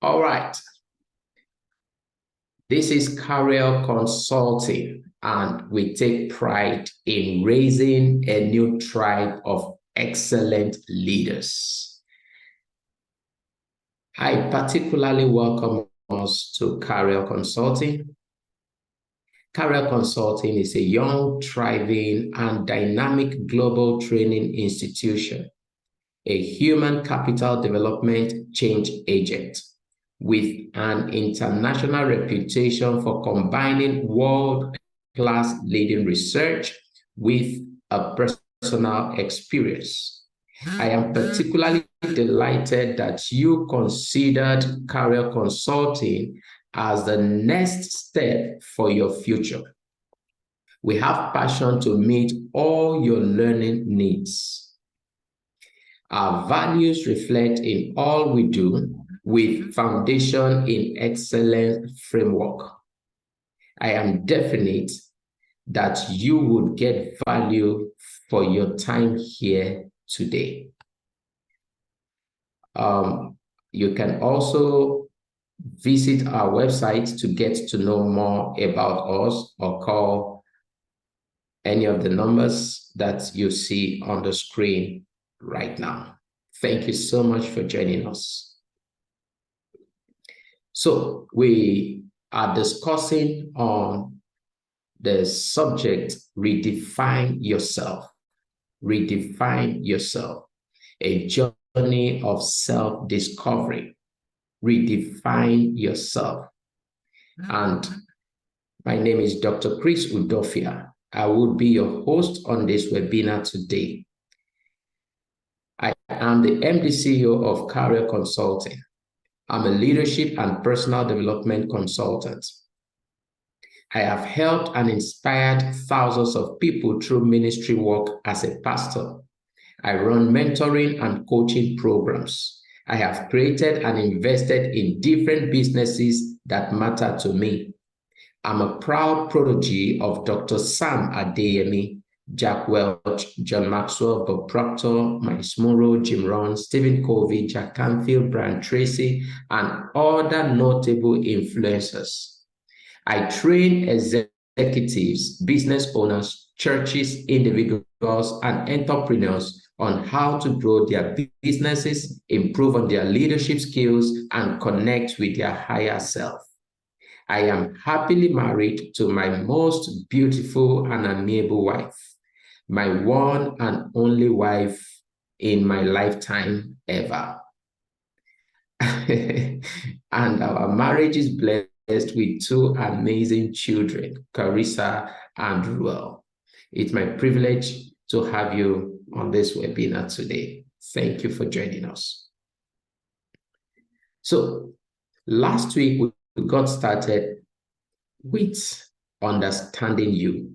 All right. This is Career Consulting, and we take pride in raising a new tribe of excellent leaders. I particularly welcome us to Career Consulting. Career Consulting is a young, thriving, and dynamic global training institution, a human capital development change agent with an international reputation for combining world-class leading research with a personal experience. I am particularly delighted that you considered career consulting as the next step for your future. We have passion to meet all your learning needs. Our values reflect in all we do, with foundation in excellent framework. I am definite that you would get value for your time here today. You can also visit our website to get to know more about us or call any of the numbers that you see on the screen right now. Thank you so much for joining us. So we are discussing on the subject, redefine yourself. Redefine yourself, a journey of self-discovery. Redefine yourself. And my name is Dr. Chris Udofia. I will be your host on this webinar today. I am the MD CEO of Career Consulting. I'm a leadership and personal development consultant. I have helped and inspired thousands of people through ministry work as a pastor. I run mentoring and coaching programs. I have created and invested in different businesses that matter to me. I'm a proud protege of Dr. Sam Adeyemi, Jack Welch, John Maxwell, Bob Proctor, Miles Monroe, Jim Rohn, Stephen Covey, Jack Canfield, Brian Tracy, and other notable influencers. I train executives, business owners, churches, individuals, and entrepreneurs on how to grow their businesses, improve on their leadership skills, and connect with their higher self. I am happily married to my most beautiful and amiable wife, my one and only wife in my lifetime ever. And our marriage is blessed with two amazing children, Carissa and Ruel. It's my privilege to have you on this webinar today. Thank you for joining us. So last week, we got started with understanding you.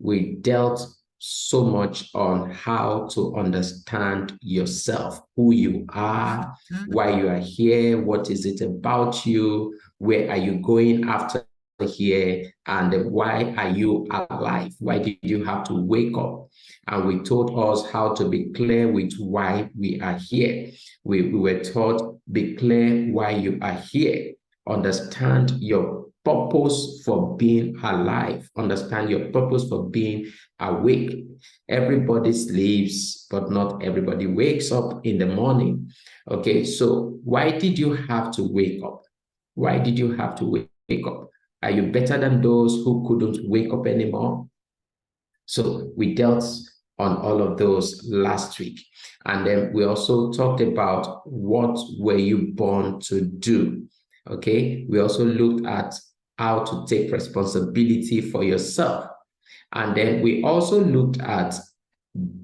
We dealt so much on how to understand yourself, who you are, why you are here, what is it about you, where are you going after here, and why are you alive? Why did you have to wake up? And we taught us how to be clear with why we are here. We were taught, be clear why you are here. Understand your purpose for being alive. Understand your purpose for being awake. Everybody sleeps, but not everybody wakes up in the morning. Okay, so why did you have to wake up? Why did you have to wake up? Are you better than those who couldn't wake up anymore? So we dealt on all of those last week. And then we also talked about what were you born to do? Okay, we also looked at how to take responsibility for yourself. And then we also looked at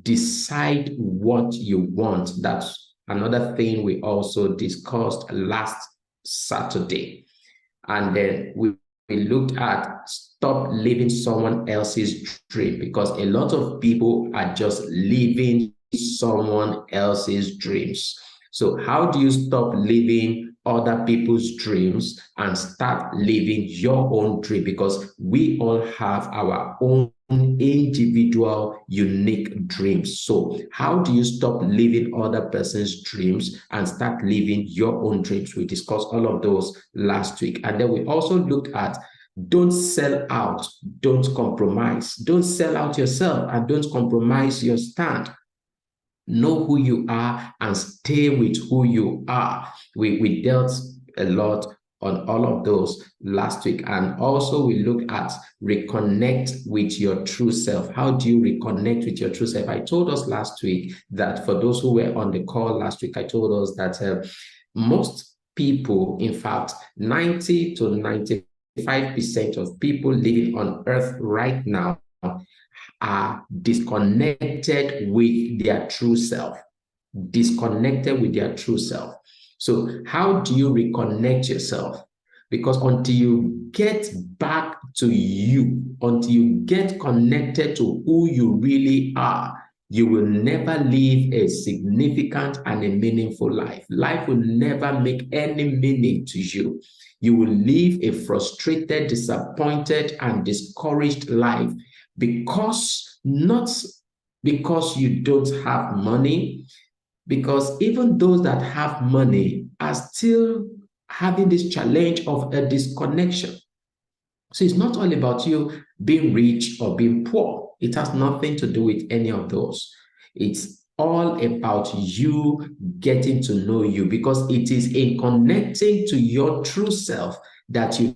decide what you want. That's another thing we also discussed last Saturday. And then we looked at stop living someone else's dream, because a lot of people are just living someone else's dreams. So how do you stop living other people's dreams and start living your own dream? Because we all have our own individual, unique dreams. So how do you stop living other person's dreams and start living your own dreams? We discussed all of those last week. And then we also looked at don't sell out, don't compromise. Don't sell out yourself and don't compromise your stand. Know who you are and stay with who you are. We dealt a lot on all of those last week. And also we look at reconnect with your true self. How do you reconnect with your true self? I told us last week that for those who were on the call last week, I told us that most people, in fact, 90 to 95% of people living on earth right now are disconnected with their true self. Disconnected with their true self. So how do you reconnect yourself? Because until you get back to you, until you get connected to who you really are, you will never live a significant and a meaningful life. Life will never make any meaning to you. You will live a frustrated, disappointed, and discouraged life not because you don't have money, because even those that have money are still having this challenge of a disconnection. So it's not all about you being rich or being poor. It has nothing to do with any of those. It's all about you getting to know you, because it is in connecting to your true self that you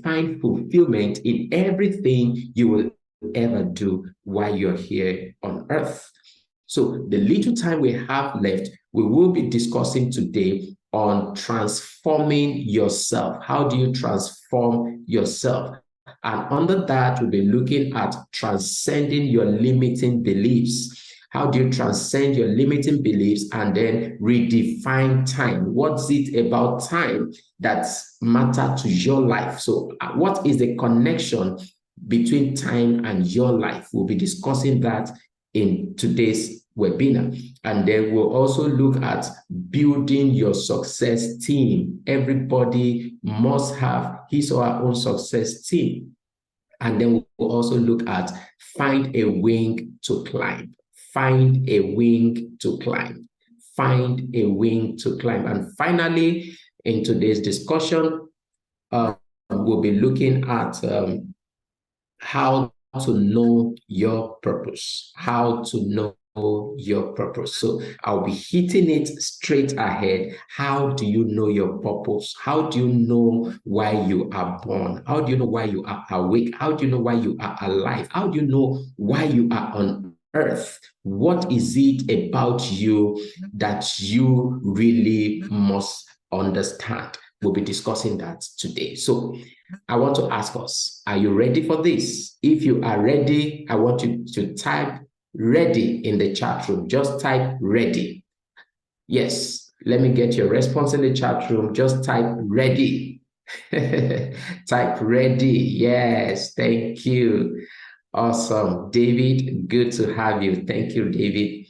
find fulfillment in everything you will ever do while you're here on earth. So the little time we have left, we will be discussing today on transforming yourself. How do you transform yourself? And under that, we'll be looking at transcending your limiting beliefs. How do you transcend your limiting beliefs and then redefine time? What's it about time that matters to your life? So what is the connection between time and your life? We'll be discussing that in today's webinar. And then we'll also look at building your success team. Everybody must have his or her own success team. And then we'll also look at find a wing to climb. Find a wing to climb. Find a wing to climb. And finally, in today's discussion, we'll be looking at how to know your purpose. How to know your purpose. So I'll be hitting it straight ahead. How do you know your purpose? How do you know why you are born? How do you know why you are awake? How do you know why you are alive? How do you know why you are on earth? What is it about you that you really must understand? We'll be discussing that today. So I want to ask us, are you ready for this? If you are ready, I want you to type ready in the chat room. Just type ready. Yes, let me get your response in the chat room. Just type ready. Type ready. Yes, thank you. Awesome. David, good to have you. Thank you, David.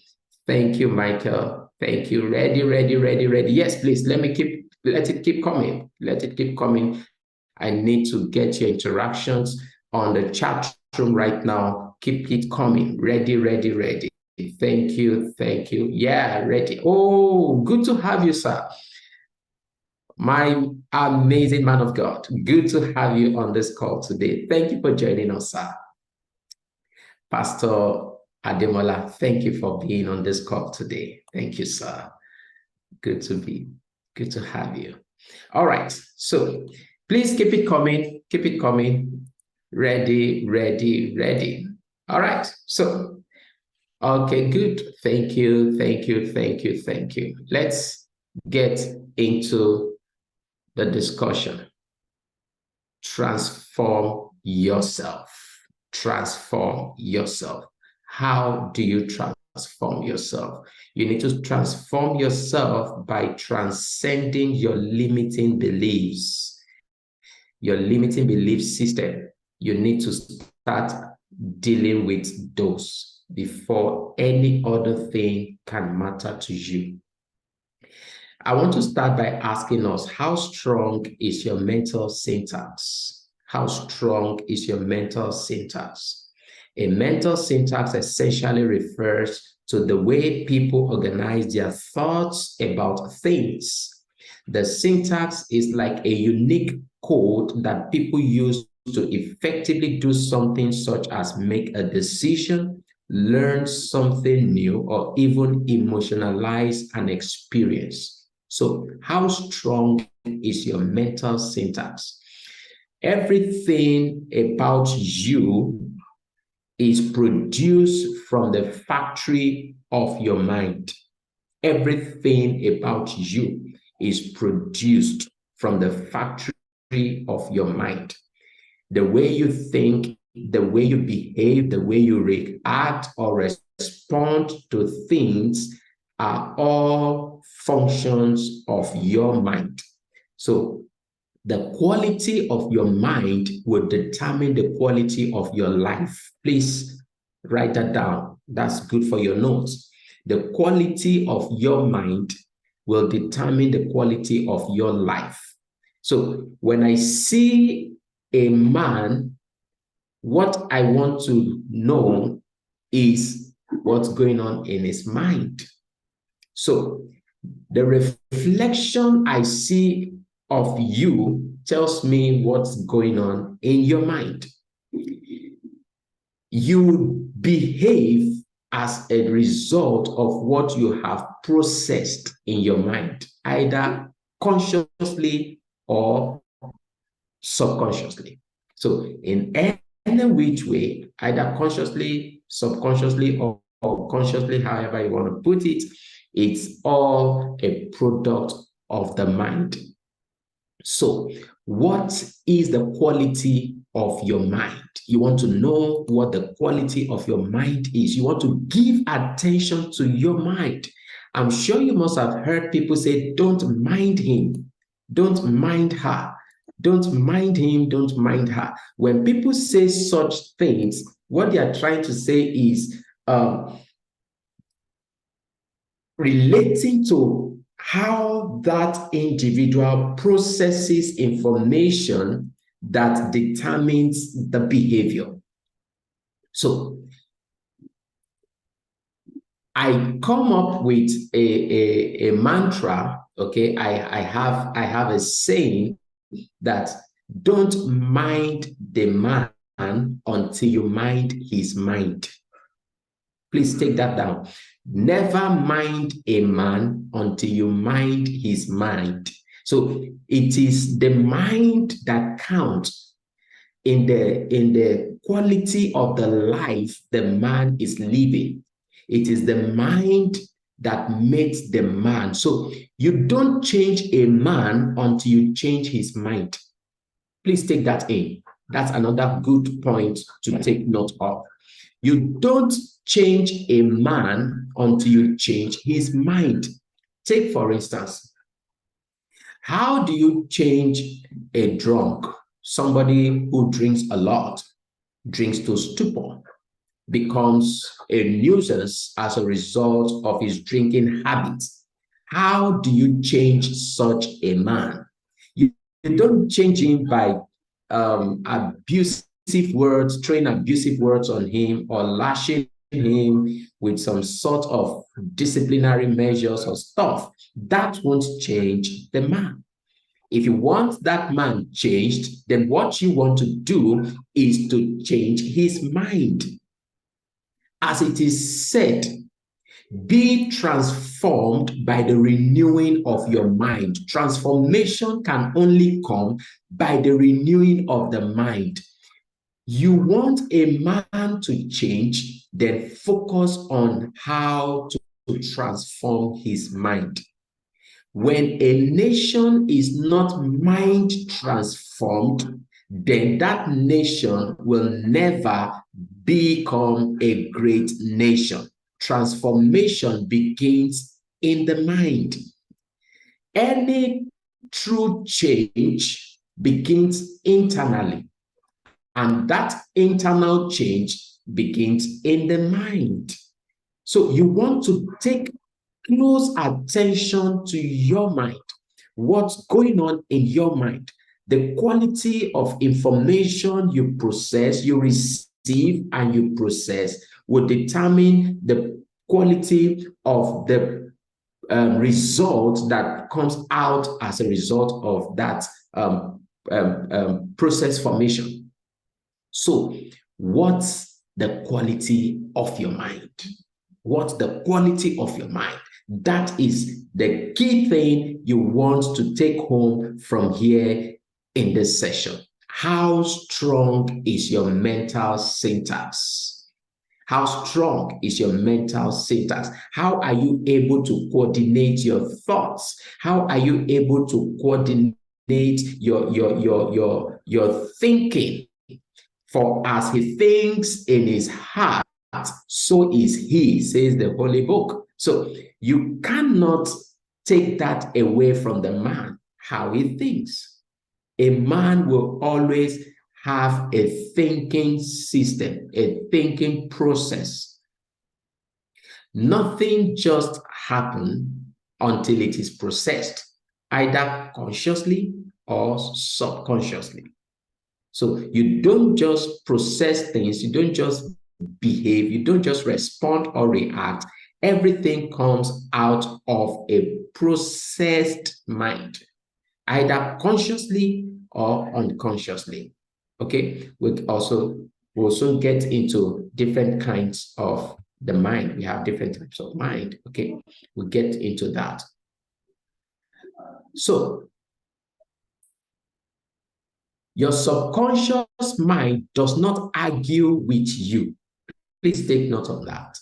Thank you, Michael. Thank you. Ready, ready, ready, ready. Yes, please, let it keep coming. Let it keep coming. I need to get your interactions on the chat room right now. Keep it coming. Ready, ready, ready. Thank you. Thank you. Yeah, ready. Oh, good to have you, sir. My amazing man of God. Good to have you on this call today. Thank you for joining us, sir. Pastor Ademola, thank you for being on this call today. Thank you, sir. Good to have you. All right. So please keep it coming. Keep it coming. Ready, ready, ready. All right. So, okay, good. Thank you. Thank you. Thank you. Thank you. Let's get into the discussion. Transform yourself. Transform yourself. How do you transform yourself? You need to transform yourself by transcending your limiting beliefs, your limiting belief system. You need to start dealing with those before any other thing can matter to you. I want to start by asking us, how strong is your mental syntax? How strong is your mental syntax? A mental syntax essentially refers to the way people organize their thoughts about things. The syntax is like a unique code that people use to effectively do something such as make a decision, learn something new, or even emotionalize an experience. So, how strong is your mental syntax? Everything about you is produced from the factory of your mind. Everything about you is produced from the factory of your mind. The way you think, the way you behave, the way you react or respond to things are all functions of your mind. So the quality of your mind will determine the quality of your life. Please write that down. That's good for your notes. The quality of your mind will determine the quality of your life. So when I see a man, what I want to know is what's going on in his mind. So the reflection I see of you tells me what's going on in your mind. You behave as a result of what you have processed in your mind, either consciously or subconsciously. So in any which way, either consciously, subconsciously, or consciously, however you want to put it, it's all a product of the mind. So, what is the quality of your mind? You want to know what the quality of your mind is. You want to give attention to your mind. I'm sure you must have heard people say, don't mind him, don't mind her, don't mind him, don't mind her. When people say such things, what they are trying to say is relating to how that individual processes information that determines the behavior. So I come up with a mantra, okay? I have a saying that don't mind the man until you mind his mind. Please take that down. Never mind a man until you mind his mind. So it is the mind that counts in the quality of the life the man is living. It is the mind that makes the man. So you don't change a man until you change his mind. Please take that in. That's another good point to take note of. You don't change a man until you change his mind. Take, for instance, how do you change a drunk? Somebody who drinks a lot, drinks to stupor, becomes a nuisance as a result of his drinking habits. How do you change such a man? You don't change him by abusive words, throwing abusive words on him, or lashing him with some sort of disciplinary measures or stuff. That won't change the man. If you want that man changed, then what you want to do is to change his mind. As it is said, be transformed by the renewing of your mind. Transformation can only come by the renewing of the mind. You want a man to change, then focus on how to transform his mind. When a nation is not mind transformed, then that nation will never become a great nation. Transformation begins in the mind. Any true change begins internally, and that internal change begins in the mind. So you want to take close attention to your mind. What's going on in your mind? The quality of information you process, you receive receive and you process will determine the quality of the result that comes out as a result of that process formation. So, what's the quality of your mind? What's the quality of your mind? That is the key thing you want to take home from here in this session. How strong is your mental syntax? How strong is your mental syntax? How are you able to coordinate your thoughts? How are you able to coordinate your thinking? For as he thinks in his heart, so is he, says the Holy Book. So you cannot take that away from the man, how he thinks. A man will always have a thinking system, a thinking process. Nothing just happens until it is processed, either consciously or subconsciously. So you don't just process things, you don't just behave, you don't just respond or react. Everything comes out of a processed mind, either consciously or unconsciously. Okay, we'll soon get into different kinds of the mind. We have different types of mind. Okay, we'll get into that. So, your subconscious mind does not argue with you. Please take note of that.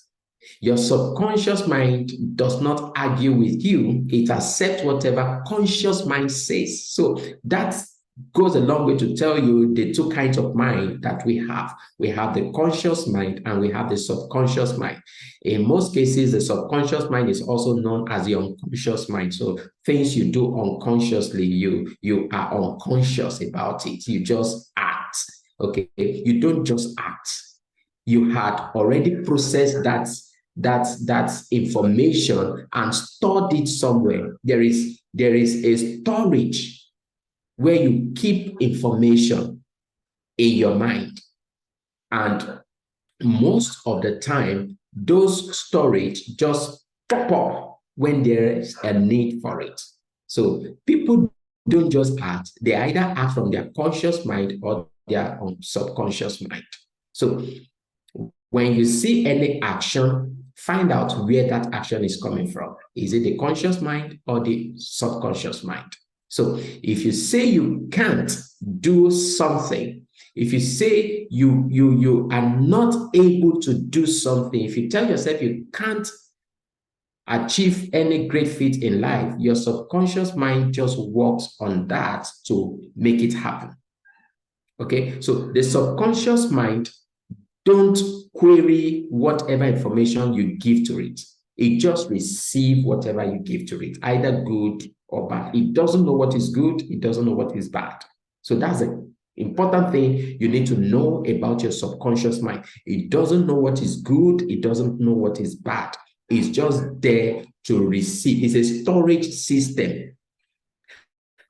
Your subconscious mind does not argue with you. It accepts whatever conscious mind says. So that goes a long way to tell you the two kinds of mind that we have. We have the conscious mind and we have the subconscious mind. In most cases, the subconscious mind is also known as the unconscious mind. So things you do unconsciously, you are unconscious about it. You just act. Okay, you don't just act. You had already processed that information and stored it somewhere. There is a storage where you keep information in your mind. And most of the time, those storage just pop up when there is a need for it. So people don't just act. They either act from their conscious mind or their subconscious mind. So when you see any action, find out where that action is coming from. Is it the conscious mind or the subconscious mind? So if you say you can't do something, if you say you are not able to do something, if you tell yourself you can't achieve any great feat in life, your subconscious mind just works on that to make it happen. Okay, so the subconscious mind don't query whatever information you give to it. It just receives whatever you give to it, either good or bad. It doesn't know what is good. It doesn't know what is bad. So that's an important thing you need to know about your subconscious mind. It doesn't know what is good. It doesn't know what is bad. It's just there to receive. It's a storage system.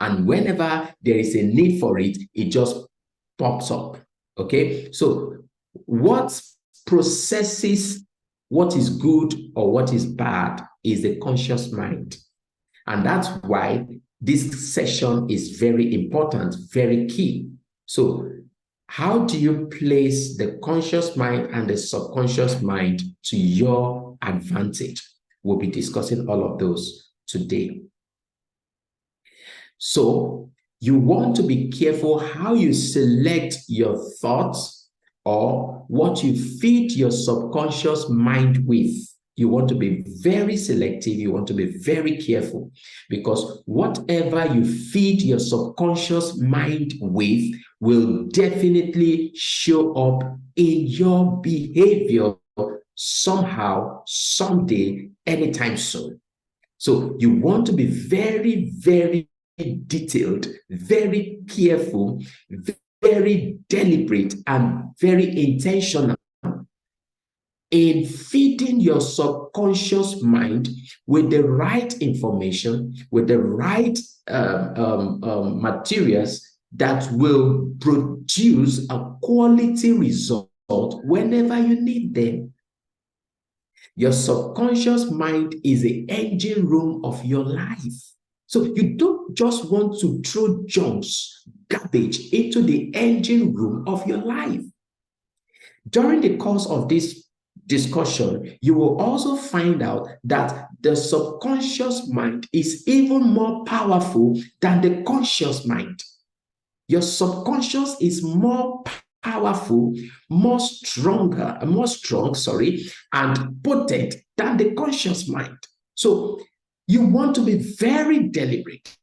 And whenever there is a need for it, it just pops up. Okay? So what processes what is good or what is bad is the conscious mind. And that's why this session is very important, very key. So how do you place the conscious mind and the subconscious mind to your advantage? We'll be discussing all of those today. So you want to be careful how you select your thoughts or what you feed your subconscious mind with. You want to be very selective. You want to be very careful, because whatever you feed your subconscious mind with will definitely show up in your behavior somehow, someday, anytime soon. So you want to be very, very detailed, very careful, very deliberate, and very intentional in feeding your subconscious mind with the right information, with the right materials that will produce a quality result whenever you need them. Your subconscious mind is the engine room of your life. So you don't just want to throw junks, garbage into the engine room of your life. During the course of this discussion, you will also find out that the subconscious mind is even more powerful than the conscious mind. Your subconscious is more powerful, more strong, and potent than the conscious mind. So you want to be very deliberate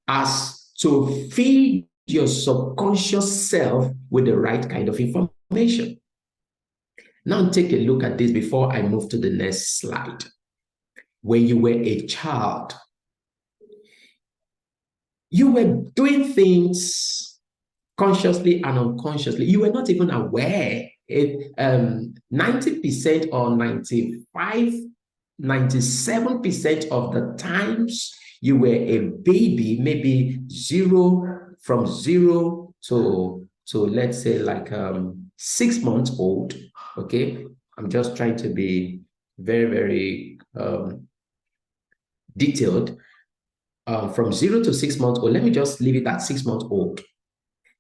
as to feed your subconscious self with the right kind of information. Now take a look at this before I move to the next slide. When you were a child, you were doing things consciously and unconsciously. You were not even aware. 90% or 97% of the times you were a baby, maybe from zero to let's say like 6 months old. Okay, I'm just trying to be very, very detailed. From 0 to 6 months old, let me just leave it at 6 months old.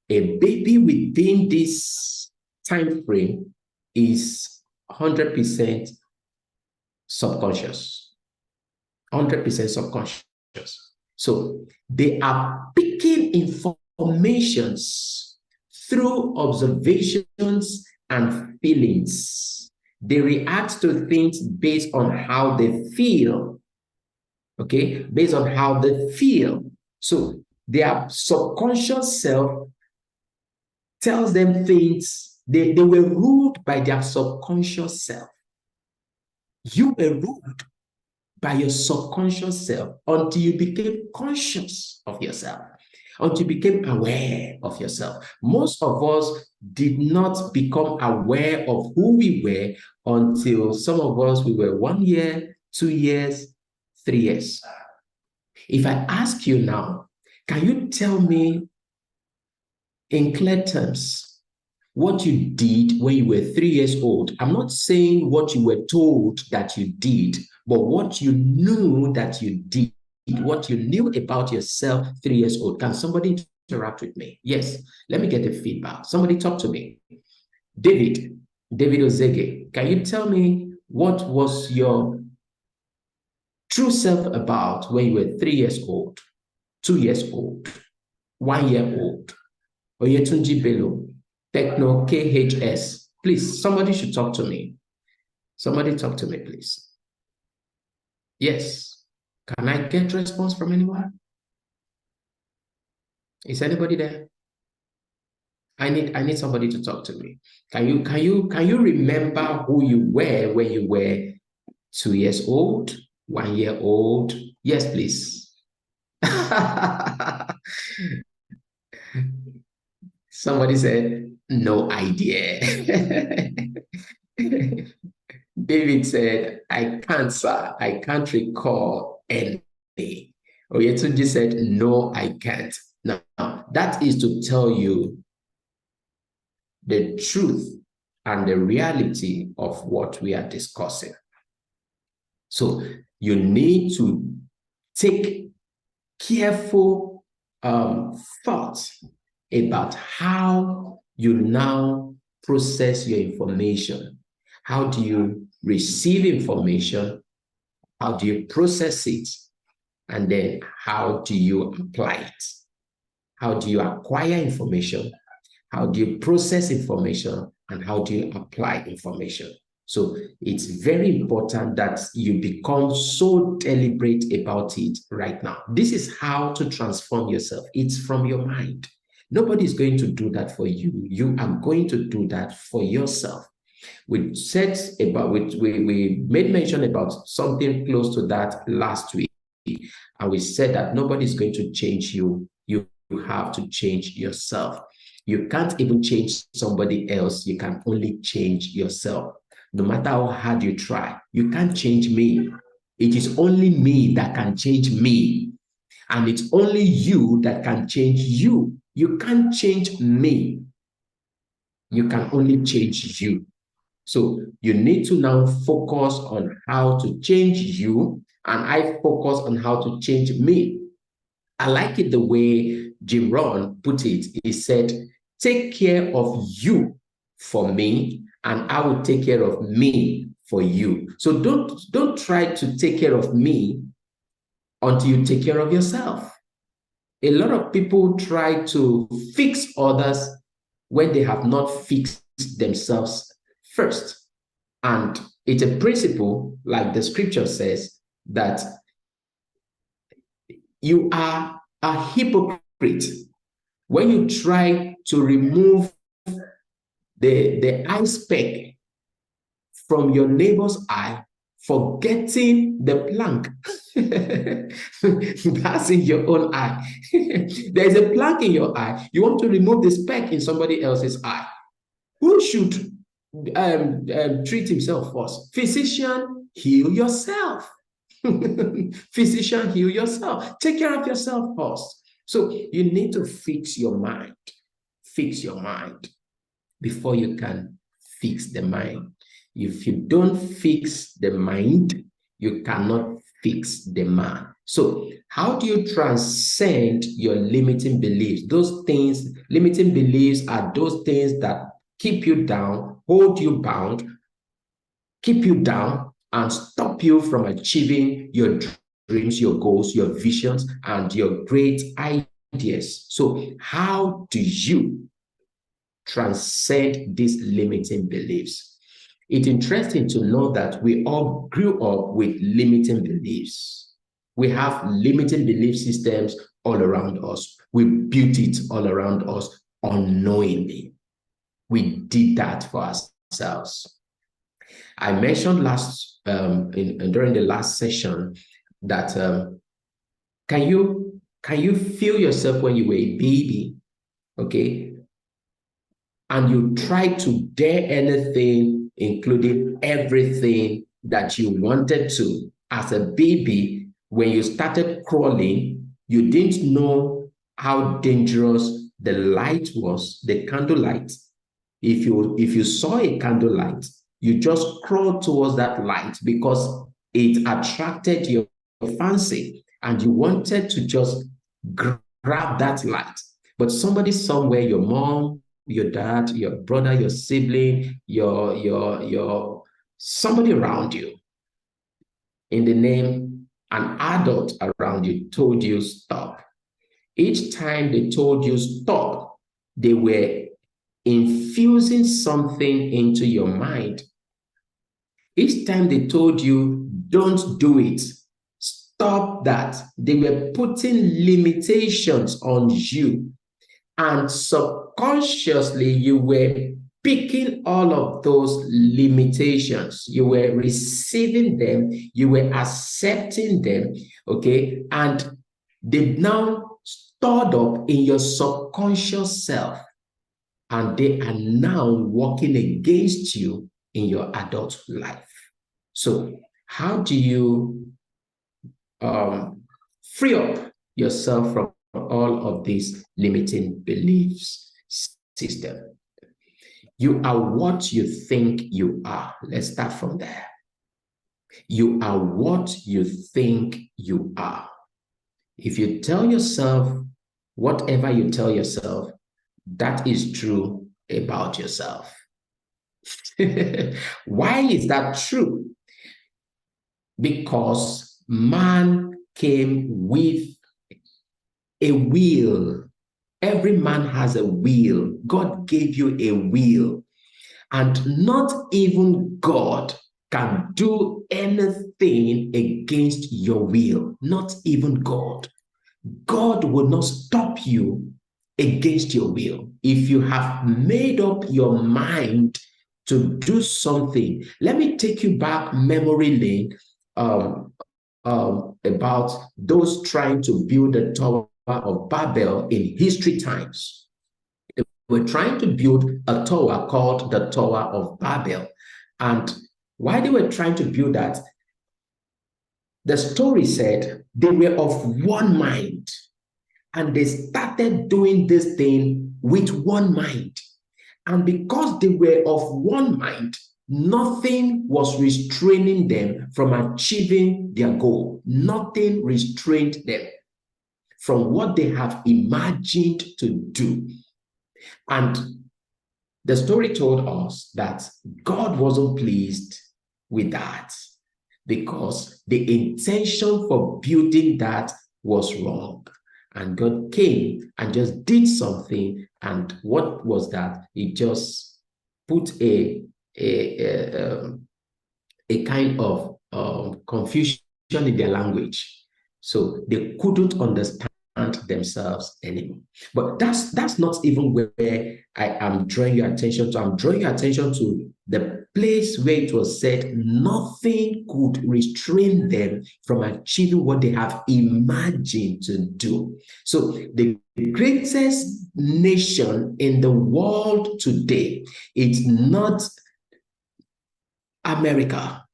A baby within this time frame is 100% subconscious. 100% subconscious. So they are picking informations through observations and feelings. They react to things based on how they feel. Okay, based on how they feel. So their subconscious self tells them things. They were ruled by their subconscious self. You were ruled by your subconscious self until you became conscious of yourself, until you became aware of yourself. Most of us did not become aware of who we were until some of us, we were 1 year, 2 years, 3 years. If I ask you now, can you tell me in clear terms what you did when you were 3 years old? I'm not saying what you were told that you did, but what you knew that you did, what you knew about yourself 3 years old. Can somebody interact with me? Yes, let me get the feedback. Somebody talk to me. David Ozege, can you tell me what was your true self about when you were 3 years old, 2 years old, 1 year old? Oyetunji Bello, Techno KHS. Please, somebody should talk to me. Somebody talk to me, please. Yes. Can I get response from anyone? Is anybody there? I need somebody to talk to me. Can you remember who you were when you were 2 years old, 1 year old? Yes, please. Somebody said, no idea. David said, I can't, sir. I can't recall any. Oyetunji said, no, I can't. Now, that is to tell you the truth and the reality of what we are discussing. So you need to take careful thought about how you now process your information. How do you receive information? How do you process it? And then how do you apply it? How do you acquire information? How do you process information? And how do you apply information? So it's very important that you become so deliberate about it right now. This is how to transform yourself. It's from your mind. Nobody is going to do that for you. You are going to do that for yourself. We made mention about something close to that last week. And we said that nobody is going to change you. You have to change yourself. You can't even change somebody else. You can only change yourself. No matter how hard you try, you can't change me. It is only me that can change me. And it's only you that can change you. You can't change me. You can only change you. So you need to now focus on how to change you, and I focus on how to change me. I like it the way Jim Rohn put it. He said, take care of you for me, and I will take care of me for you. So don't try to take care of me until you take care of yourself. A lot of people try to fix others when they have not fixed themselves first. And it's a principle, like the scripture says, that you are a hypocrite when you try to remove the eye speck from your neighbor's eye, forgetting the plank that's in your own eye. There's a plank in your eye. You want to remove the speck in somebody else's eye. Who should treat himself first? Physician, heal yourself. Physician, heal yourself. Take care of yourself first. So you need to fix your mind. Fix your mind before you can fix the mind. If you don't fix the mind, you cannot fix the man. So how do you transcend your limiting beliefs? Those things, limiting beliefs are those things that keep you down, hold you bound, keep you down, and stop you from achieving your dreams, your goals, your visions, and your great ideas. So how do you transcend these limiting beliefs? It's interesting to know that we all grew up with limiting beliefs. We have limiting belief systems all around us. We built it all around us unknowingly. We did that for ourselves. I mentioned during the last session that can you feel yourself when you were a baby, okay? And you try to dare anything, including everything that you wanted to. As a baby, when you started crawling, you didn't know how dangerous the light was, the candlelight. If you saw a candlelight, you just crawled towards that light because it attracted your fancy and you wanted to just grab that light. But somebody somewhere, your mom, your dad, your brother, your sibling, your somebody around you, in the name, an adult around you told you stop. Each time they told you stop, they were infusing something into your mind. Each time they told you don't do it, stop that, they were putting limitations on you. And subconsciously, you were picking all of those limitations. You were receiving them. You were accepting them, okay? And they now stored up in your subconscious self. And they are now working against you in your adult life. So how do you free up yourself from all of these limiting beliefs system? You are what you think you are. Let's start from there. You are what you think you are. If you tell yourself whatever you tell yourself, that is true about yourself. Why is that true? Because man came with a will. Every man has a will. God gave you a will. And not even God can do anything against your will. Not even God. God will not stop you against your will. If you have made up your mind to do something, let me take you back memory lane about those trying to build the Tower of Babel in history times. They were trying to build a tower called the Tower of Babel. And while they were trying to build that, the story said they were of one mind. And they started doing this thing with one mind. And because they were of one mind, nothing was restraining them from achieving their goal. Nothing restrained them from what they have imagined to do. And the story told us that God wasn't pleased with that because the intention for building that was wrong. And God came and just did something. And what was that? He just put a kind of confusion in their language. So they couldn't understand themselves anymore. But that's not even where I am drawing your attention to. I'm drawing your attention to the place where it was said nothing could restrain them from achieving what they have imagined to do. So the greatest nation in the world today, it's not America.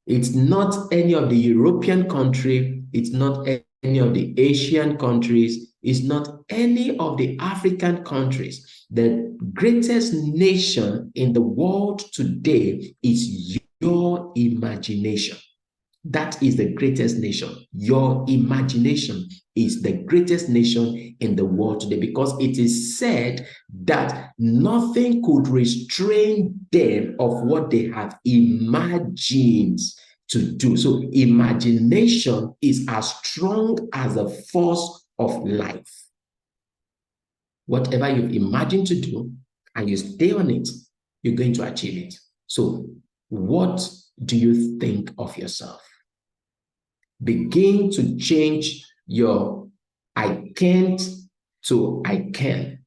It's not any of the European country. It's not any of the Asian countries. It's not any of the African countries. The greatest nation in the world today is your imagination. That is the greatest nation. Your imagination is the greatest nation in the world today because it is said that nothing could restrain them of what they have imagined to do. So imagination is as strong as a force of life. Whatever you've imagined to do and you stay on it, you're going to achieve it. So what do you think of yourself? Begin to change your I can't to I can.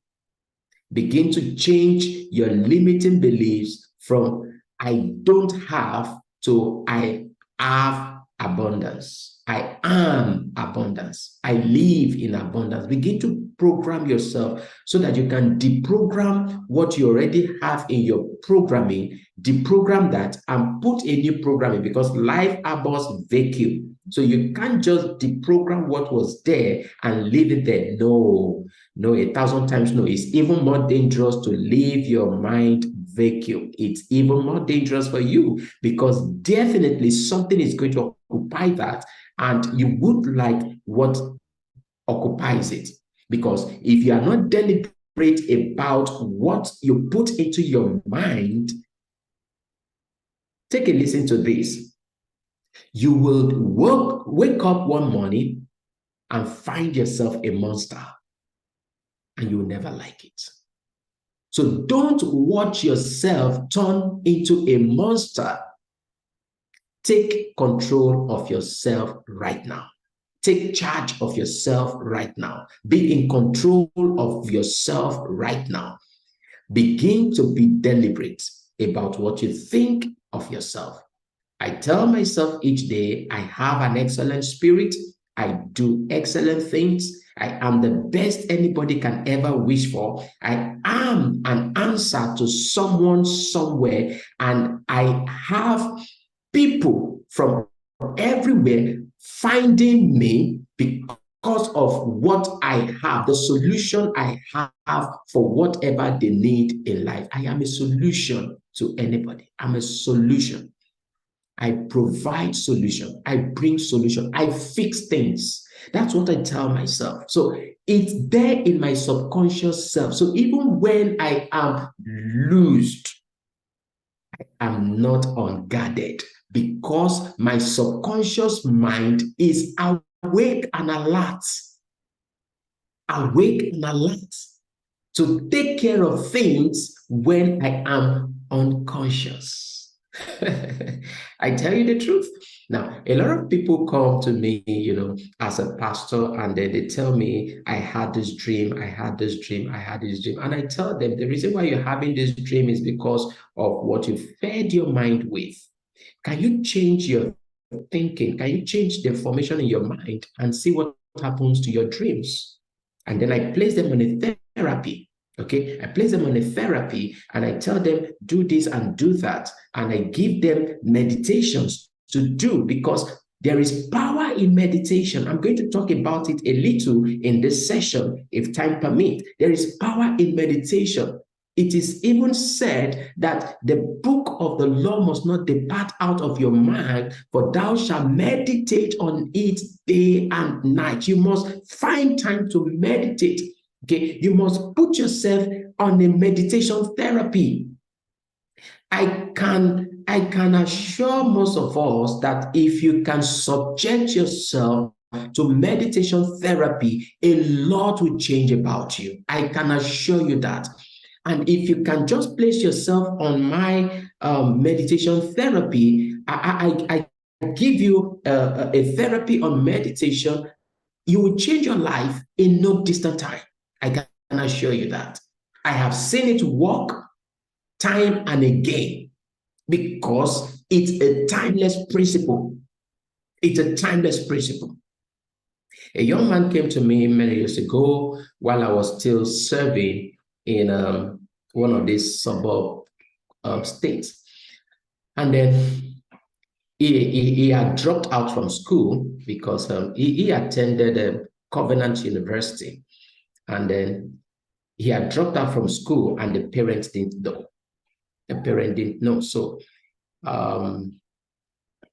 Begin to change your limiting beliefs from I don't have to I have abundance. I am abundance. I live in abundance. Begin to program yourself so that you can deprogram what you already have in your programming, deprogram that and put a new programming because life abhors vacuum. So you can't just deprogram what was there and leave it there. No, 1,000 times no. It's even more dangerous to leave your mind vacuum. It's even more dangerous for you because definitely something is going to occupy that and you would like what occupies it. Because if you are not deliberate about what you put into your mind, take a listen to this. You will wake up one morning and find yourself a monster and you will never like it. So don't watch yourself turn into a monster. Take control of yourself right now. Take charge of yourself right now. Be in control of yourself right now. Begin to be deliberate about what you think of yourself. I tell myself each day, I have an excellent spirit. I do excellent things. I am the best anybody can ever wish for. I am an answer to someone somewhere, and I have people from everywhere finding me because of what I have, the solution I have for whatever they need in life. I am a solution to anybody. I'm a solution. I provide solution. I bring solution. I fix things. That's what I tell myself. So it's there in my subconscious self. So even when I am loosed, I am not unguarded because my subconscious mind is awake and alert. Awake and alert to take care of things when I am unconscious. I tell you the truth. Now, a lot of people come to me, as a pastor, and then they tell me, I had this dream, I had this dream, I had this dream. And I tell them the reason why you're having this dream is because of what you fed your mind with. Can you change your thinking? Can you change the information in your mind and see what happens to your dreams? And then I place them on a therapy. Okay, I place them on a therapy and I tell them, do this and do that. And I give them meditations to do because there is power in meditation. I'm going to talk about it a little in this session if time permits. There is power in meditation. It is even said that the book of the law must not depart out of your mind, for thou shalt meditate on it day and night. You must find time to meditate. Okay, you must put yourself on a meditation therapy. I can assure most of us that if you can subject yourself to meditation therapy, a lot will change about you. I can assure you that. And if you can just place yourself on my meditation therapy, I give you a therapy on meditation, you will change your life in no distant time. I can assure you that. I have seen it work time and again because it's a timeless principle. It's a timeless principle. A young man came to me many years ago while I was still serving in one of these suburb states. And then he had dropped out from school because he attended Covenant University. And then he had dropped out from school and the parents didn't know. The parent didn't know. So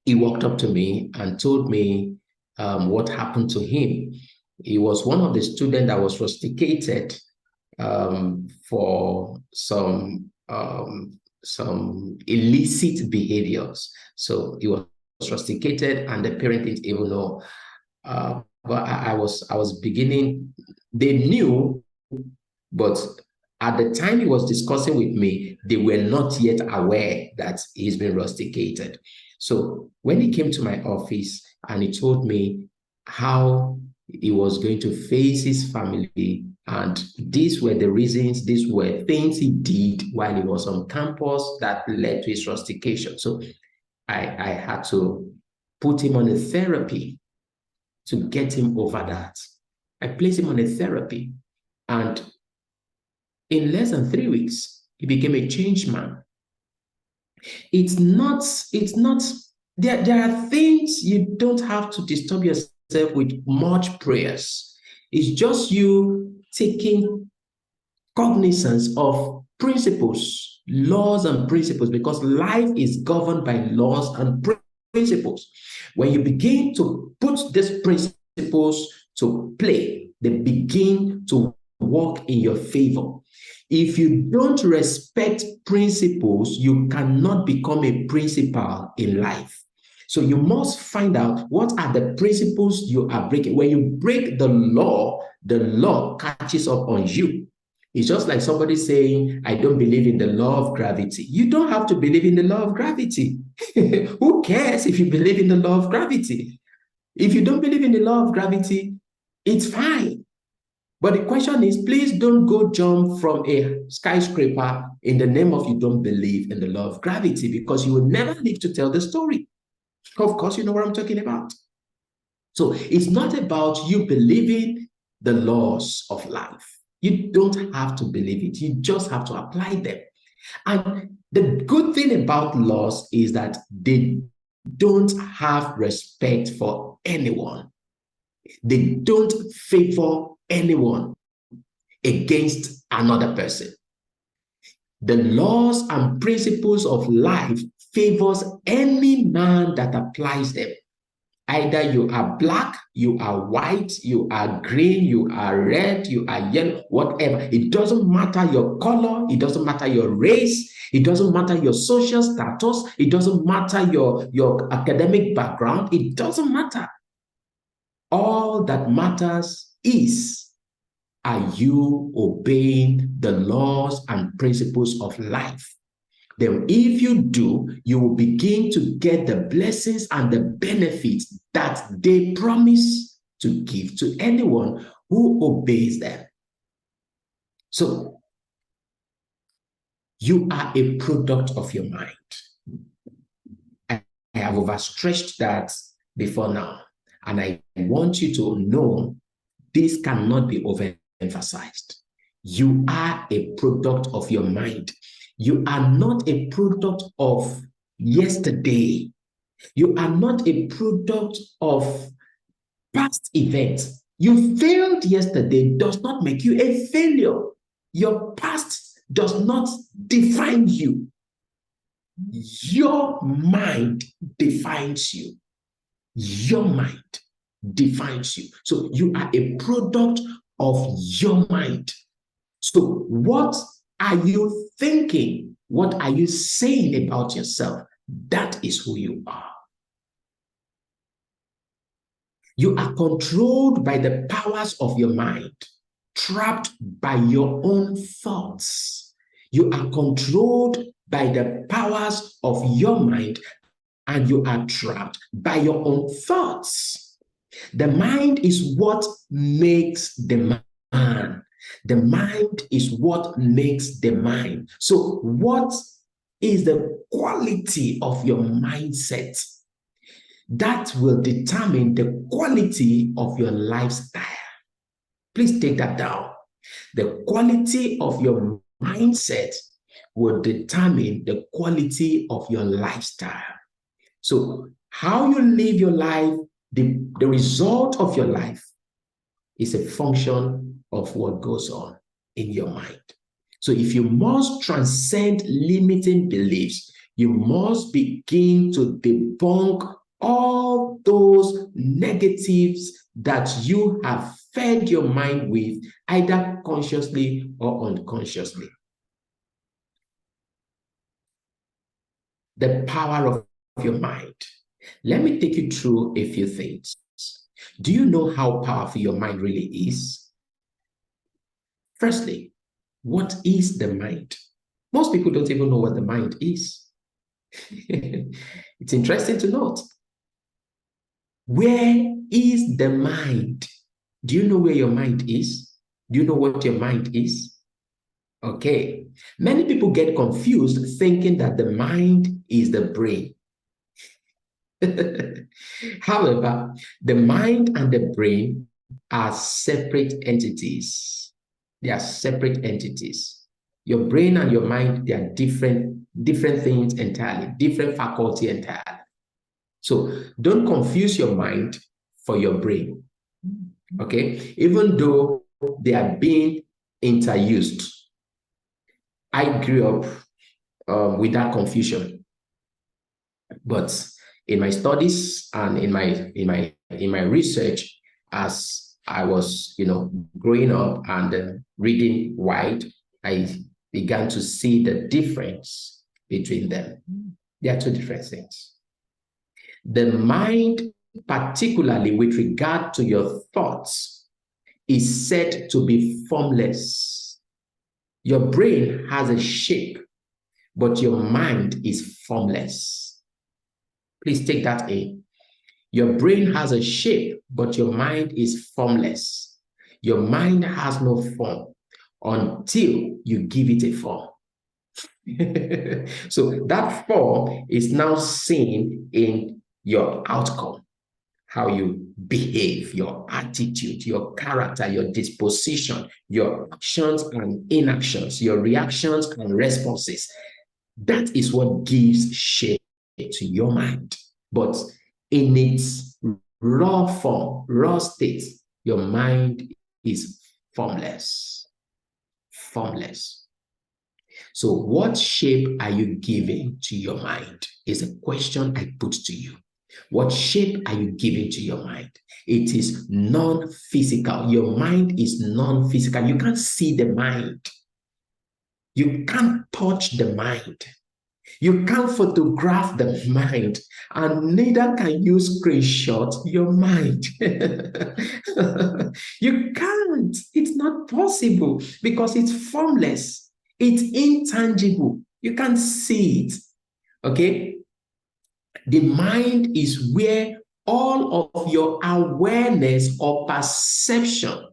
he walked up to me and told me what happened to him. He was one of the students that was rusticated for some illicit behaviors. So he was rusticated, and the parent didn't even know. But I was beginning. They knew, but at the time he was discussing with me, they were not yet aware that he's been rusticated. So when he came to my office and he told me how he was going to face his family, and these were the reasons, these were things he did while he was on campus that led to his rustication. So I had to put him on a therapy to get him over that. I placed him on a therapy, and in less than 3 weeks, he became a changed man. It's not, there are things you don't have to disturb yourself with much prayers. It's just you taking cognizance of principles, laws and principles, because life is governed by laws and principles. When you begin to put these principles to play, they begin to work in your favor. If you don't respect principles, you cannot become a principal in life. So you must find out what are the principles you are breaking. When you break the law catches up on you. It's just like somebody saying, I don't believe in the law of gravity. You don't have to believe in the law of gravity. Who cares if you believe in the law of gravity? If you don't believe in the law of gravity, it's fine. But the question is, please don't go jump from a skyscraper in the name of you don't believe in the law of gravity, because you will never live to tell the story. Of course, you know what I'm talking about. So it's not about you believing the laws of life. You don't have to believe it. You just have to apply them. And the good thing about laws is that they don't have respect for anyone. They don't favor anyone against another person. The laws and principles of life favors any man that applies them. Either you are black, you are white, you are green, you are red, you are yellow, whatever. It doesn't matter your color, it doesn't matter your race, it doesn't matter your social status, it doesn't matter your academic background, it doesn't matter. All that matters is, are you obeying the laws and principles of life? Then if you do, you will begin to get the blessings and the benefits that they promise to give to anyone who obeys them. So, you are a product of your mind. I have overstretched that before now, and I want you to know this cannot be overemphasized. You are a product of your mind. You are not a product of yesterday. You are not a product of past events. You failed yesterday does not make you a failure. Your past does not define you. Your mind defines you. Your mind defines you. So you are a product of your mind. So what are you thinking? What are you saying about yourself? That is who you are. You are controlled by the powers of your mind, trapped by your own thoughts. You are controlled by the powers of your mind, and you are trapped by your own thoughts. The mind is what makes the man. The mind is what makes the mind. So, what is the quality of your mindset? That will determine the quality of your lifestyle. Please take that down. The quality of your mindset will determine the quality of your lifestyle. So, how you live your life, the result of your life is a function of what goes on in your mind. So, if you must transcend limiting beliefs, you must begin to debunk all those negatives that you have fed your mind with, either consciously or unconsciously. The power of your mind. Let me take you through a few things. Do you know how powerful your mind really is? Firstly, what is the mind? Most people don't even know what the mind is. It's interesting to note. Where is the mind? Do you know where your mind is? Do you know what your mind is? Okay. Many people get confused thinking that the mind is the brain. However, the mind and the brain are separate entities. They are separate entities. Your brain and your mind, they are different things entirely, different faculty entirely. So don't confuse your mind for your brain. Okay? Even though they are being interused. I grew up with that confusion. But in my studies and in my research, as I was growing up and reading wide, I began to see the difference between them. They are two different things. The mind, particularly with regard to your thoughts, is said to be formless. Your brain has a shape, but your mind is formless. Please take that in. Your brain has a shape, but your mind is formless. Your mind has no form until you give it a form. So that form is now seen in your outcome, how you behave, your attitude, your character, your disposition, your actions and inactions, your reactions and responses. That is what gives shape to your mind. But in its raw form, raw state, your mind is formless. Formless. So what shape are you giving to your mind is a question I put to you. What shape are you giving to your mind? It is non-physical. Your mind is non-physical. You can't see the mind. You can't touch the mind. You can't photograph the mind, and neither can you screenshot your mind. You can't. It's not possible because it's formless. It's intangible. You can't see it. Okay? The mind is where all of your awareness or perception,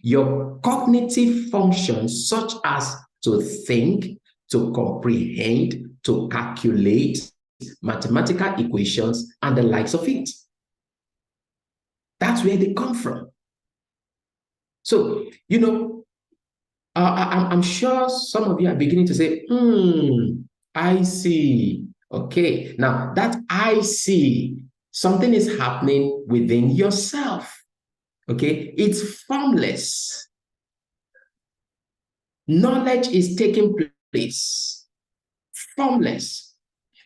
your cognitive functions, such as to think, to comprehend, to calculate, mathematical equations, and the likes of it. That's where they come from. So, I'm sure some of you are beginning to say, I see. Okay, now that I see, something is happening within yourself. Okay, it's formless. Knowledge is taking place, formless.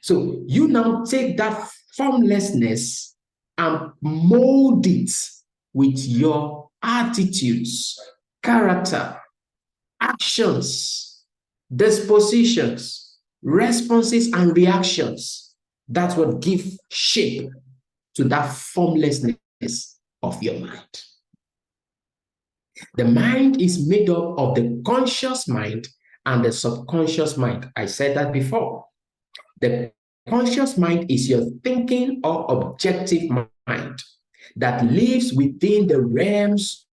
So you now take that formlessness and mold it with your attitudes, character, actions, dispositions, responses, and reactions. That's what gives shape to that formlessness of your mind. The mind is made up of the conscious mind and the subconscious mind. I said that before. The conscious mind is your thinking or objective mind that lives within the realms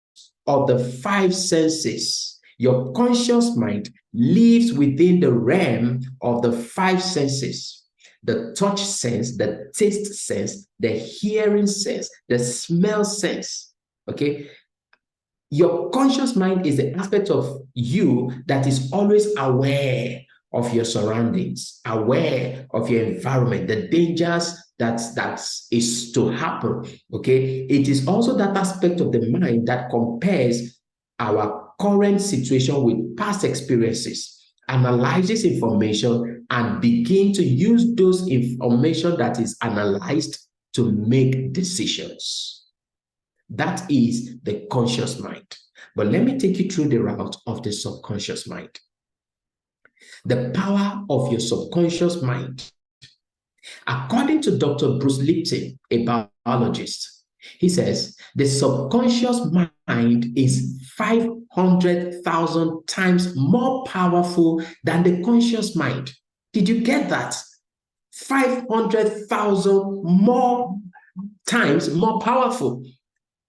of the five senses. Your conscious mind lives within the realm of the five senses: the touch sense, the taste sense, the hearing sense, the smell sense. Okay? Your conscious mind is the aspect of you that is always aware of your surroundings, aware of your environment, the dangers that is to happen. Okay, it is also that aspect of the mind that compares our current situation with past experiences, analyzes information, and begin to use those information that is analyzed to make decisions. That is the conscious mind. But let me take you through the route of the subconscious mind. The power of your subconscious mind. According to Dr. Bruce Lipton, a biologist, he says the subconscious mind is 500,000 times more powerful than the conscious mind. Did you get that? 500,000 more times more powerful.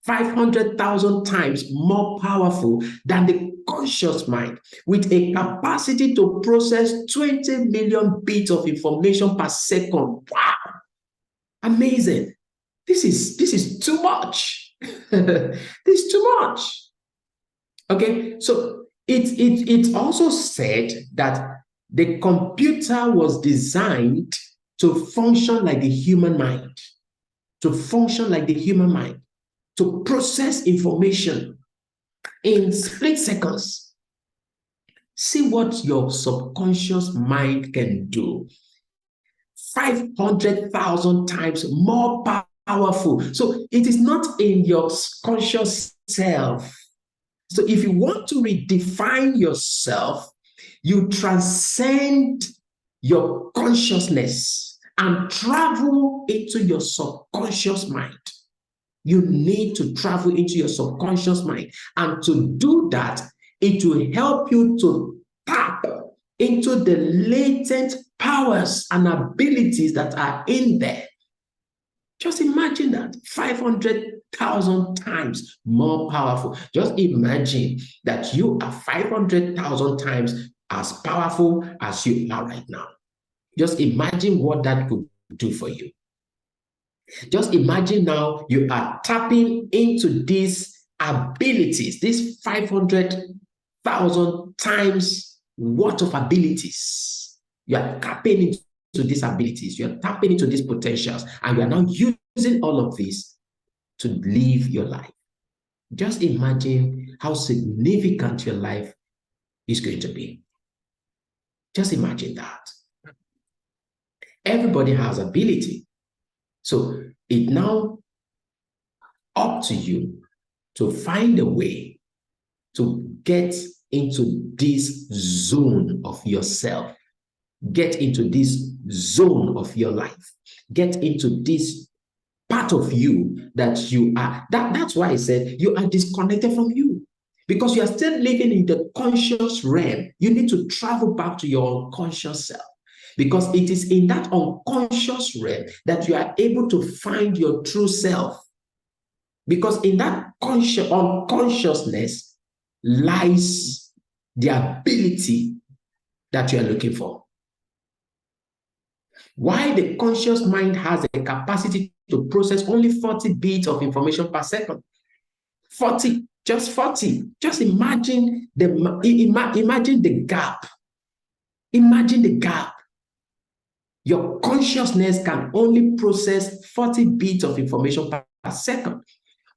500,000 times more powerful than the conscious mind, with a capacity to process 20 million bits of information per second. Wow! Amazing. This is too much. This is too much. Okay, so it also said that the computer was designed to function like the human mind, to function like the human mind, to process information in split seconds. See what your subconscious mind can do. 500,000 times more powerful. So it is not in your conscious self. So if you want to redefine yourself, you transcend your consciousness and travel into your subconscious mind. You need to travel into your subconscious mind. And to do that, it will help you to tap into the latent powers and abilities that are in there. Just imagine that 500,000 times more powerful. Just imagine that you are 500,000 times as powerful as you are right now. Just imagine what that could do for you. Just imagine now you are tapping into these abilities, these 500,000 times worth of abilities. You are tapping into these abilities, you are tapping into these potentials, and you are now using all of this to live your life. Just imagine how significant your life is going to be. Just imagine that. Everybody has ability. So it now up to you to find a way to get into this zone of yourself, get into this zone of your life, get into this part of you that you are. That's why I said you are disconnected from you, because you are still living in the conscious realm. You need to travel back to your unconscious self, because it is in that unconscious realm that you are able to find your true self. Because in that unconsciousness lies the ability that you are looking for. Why the conscious mind has a capacity to process only 40 bits of information per second. 40, just 40. Just imagine imagine the gap. Imagine the gap. Your consciousness can only process 40 bits of information per second.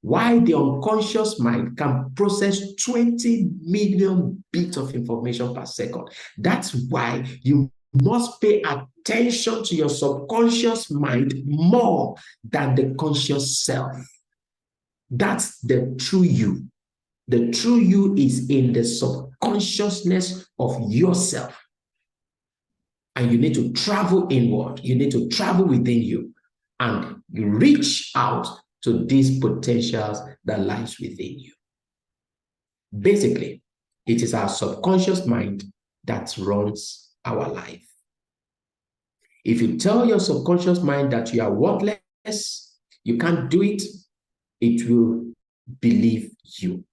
Why the unconscious mind can process 20 million bits of information per second. That's why you must pay attention to your subconscious mind more than the conscious self. That's the true you. The true you is in the subconsciousness of yourself. And you need to travel inward. You need to travel within you and reach out to these potentials that lies within you. Basically, it is our subconscious mind that runs our life. If you tell your subconscious mind that you are worthless, you can't do it, it will believe you.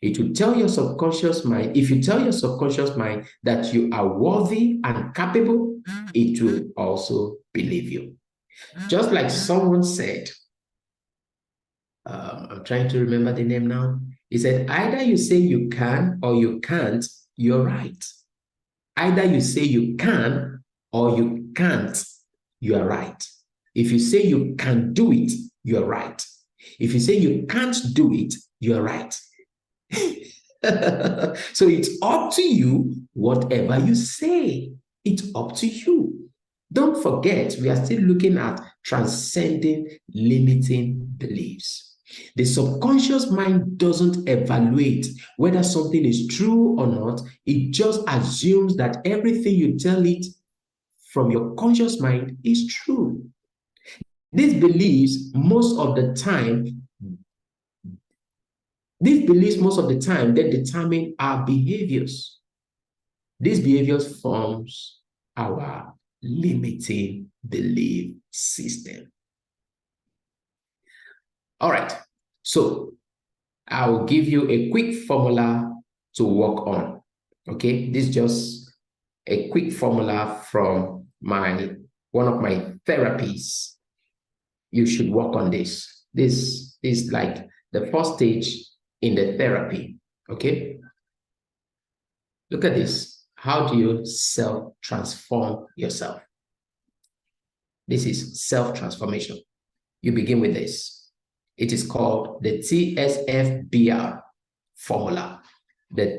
It will tell your subconscious mind, if you tell your subconscious mind that you are worthy and capable, it will also believe you. Just like someone said, I'm trying to remember the name now. He said, either you say you can or you can't, you're right. Either you say you can or you can't, you are right. If you say you can do it, you're right. If you say you can't do it, you're right. So it's up to you, whatever you say. It's up to you. Don't forget, we are still looking at transcending limiting beliefs. The subconscious mind doesn't evaluate whether something is true or not. It just assumes that everything you tell it from your conscious mind is true. These beliefs, most of the time, they determine our behaviors. These behaviors forms our limiting belief system. All right, so I'll give you a quick formula to work on. Okay, this is just a quick formula from one of my therapies. You should work on this. This is like the first stage in the therapy. Okay, look at this. How do you self-transform yourself? This is self-transformation. You begin with this. It is called the TSFBR formula. The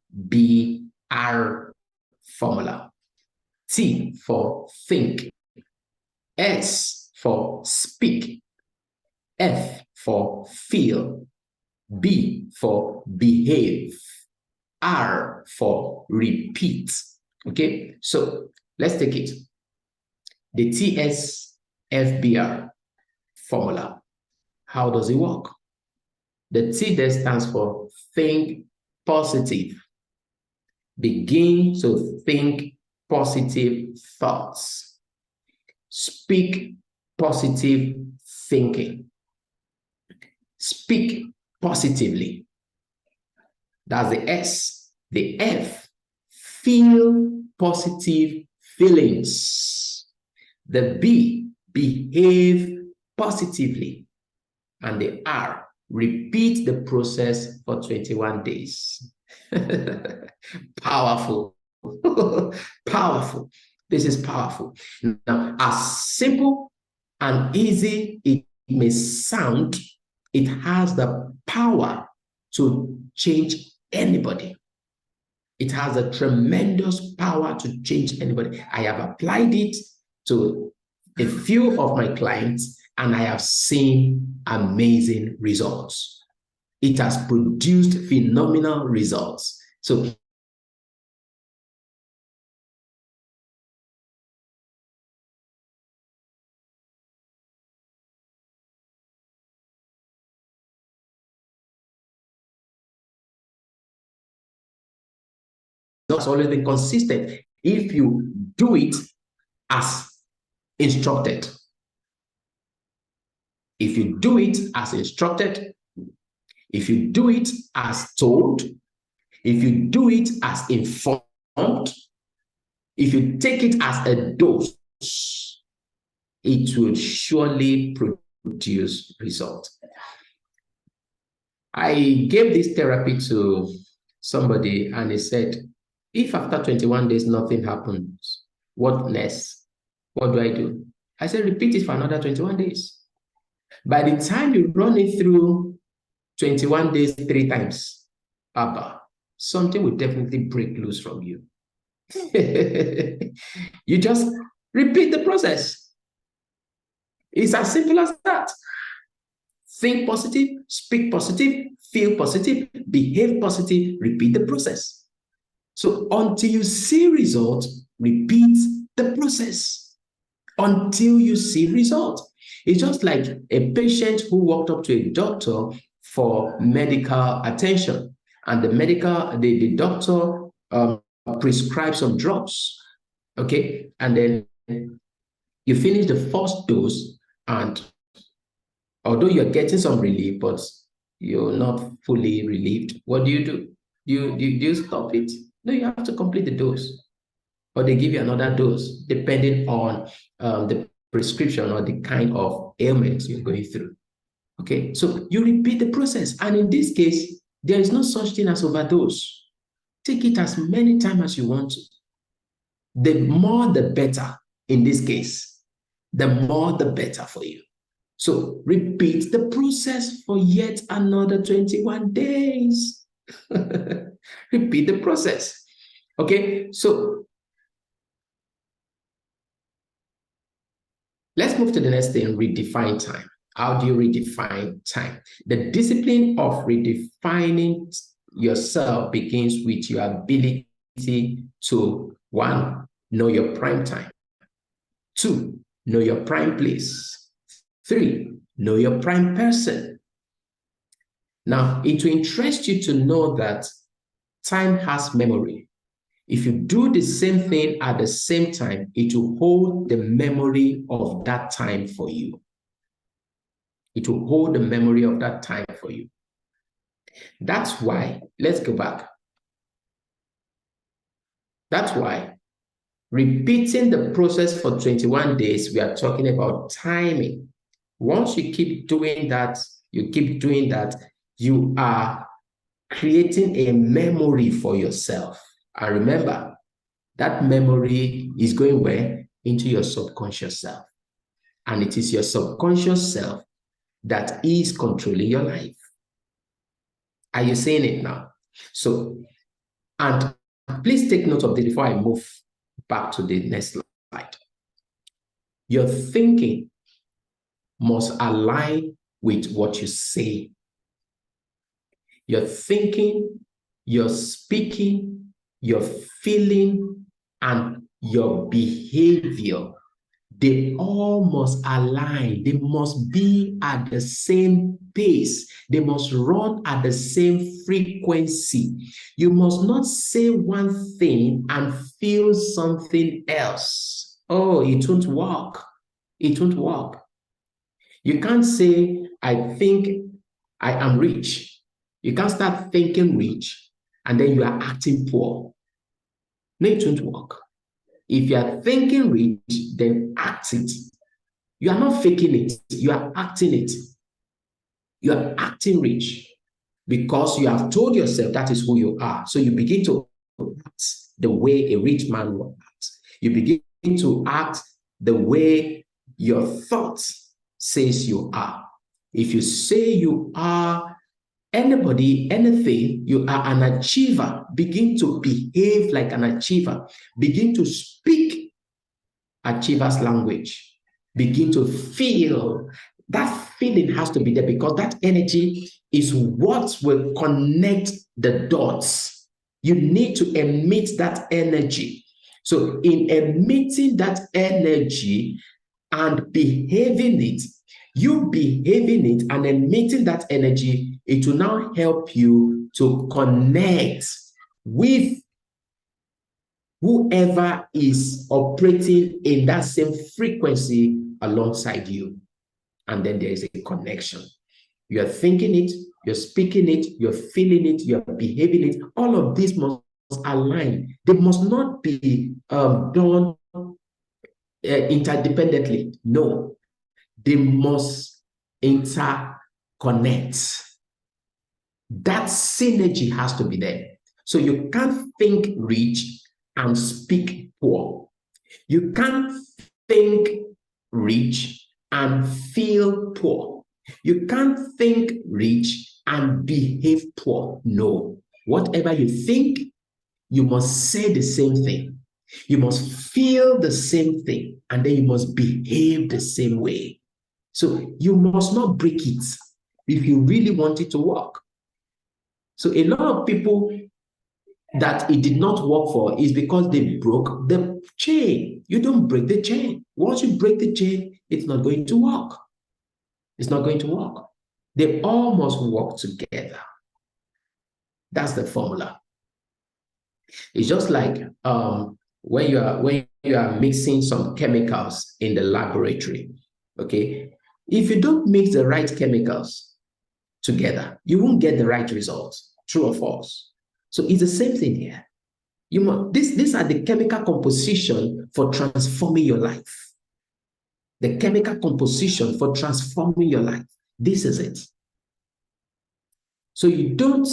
TSFBR formula. T for think. S for speak. F for feel. B for behave. R for repeat. Okay, so let's take it. The TSFBR formula. How does it work? The T there stands for think positive. Begin to think positive thoughts. Speak positive thinking. Speak positively. That's the S. The F, feel positive feelings. The B, behave positively. And the R, repeat the process for 21 days. Powerful. Powerful. This is powerful. Now, as simple and easy it may sound, it has the power to change anybody. It has a tremendous power to change anybody. I have applied it to a few of my clients and I have seen amazing results. It has produced phenomenal results. So it's always been consistent if you do it as instructed. If you do it as instructed, if you do it as told, if you do it as informed, if you take it as a dose, it will surely produce results. I gave this therapy to somebody and he said, if after 21 days nothing happens, what next? What do I do? I said, repeat it for another 21 days. By the time you run it through 21 days, 3 times, Abba, something will definitely break loose from you. You just repeat the process. It's as simple as that. Think positive, speak positive, feel positive, behave positive, repeat the process. So until you see results, repeat the process until you see results. It's just like a patient who walked up to a doctor for medical attention, and the doctor prescribes some drugs, okay, and then you finish the first dose, and although you're getting some relief, but you're not fully relieved, what do? Do you stop it? No, you have to complete the dose, or they give you another dose depending on the prescription or the kind of ailment you're going through. Okay, so you repeat the process, and in this case, there is no such thing as overdose. Take it as many times as you want to. The more, the better. In this case, the more, the better for you. So repeat the process for yet another 21 days. Repeat the process. Okay, so let's move to the next thing, redefine time. How do you redefine time? The discipline of redefining yourself begins with your ability to, one, know your prime time. Two, know your prime place. Three, know your prime person. Now, it will interest you to know that time has memory. If you do the same thing at the same time, it will hold the memory of that time for you. It will hold the memory of that time for you. That's why, let's go back. That's why repeating the process for 21 days, we are talking about timing. Once you keep doing that, you are creating a memory for yourself. And remember, that memory is going where? Into your subconscious self. And it is your subconscious self that is controlling your life. Are you seeing it now? So, and please take note of this before I move back to the next slide. Your thinking must align with what you say. Your thinking, your speaking, your feeling, and your behavior, they all must align. They must be at the same pace. They must run at the same frequency. You must not say one thing and feel something else. Oh, it won't work. It won't work. You can't say, I think I am rich. You can't start thinking rich and then you are acting poor. No, it won't work. If you are thinking rich, then act it. You are not faking it. You are acting it. You are acting rich because you have told yourself that is who you are. So you begin to act the way a rich man will act. You begin to act the way your thoughts says you are. If you say you are anybody, anything, you are an achiever. Begin to behave like an achiever. Begin to speak achiever's language. Begin to feel. That feeling has to be there because that energy is what will connect the dots. You need to emit that energy. So in emitting that energy and behaving it, you behaving it and emitting that energy, it will now help you to connect with whoever is operating in that same frequency alongside you. And then there is a connection. You're thinking it, you're speaking it, you're feeling it, you're behaving it. All of this must align. They must not be done interdependently. No, they must interconnect. That synergy has to be there. So you can't think rich and speak poor. You can't think rich and feel poor. You can't think rich and behave poor. No. Whatever you think, you must say the same thing. You must feel the same thing, and then you must behave the same way. So you must not break it if you really want it to work. So a lot of people that it did not work for is because they broke the chain. You don't break the chain. Once you break the chain, it's not going to work. It's not going to work. They all must work together. That's the formula. It's just like when you are mixing some chemicals in the laboratory. Okay, if you don't mix the right chemicals together, you won't get the right results. True or false? So it's the same thing here. You must, these are the chemical composition for transforming your life. The chemical composition for transforming your life. This is it. So you don't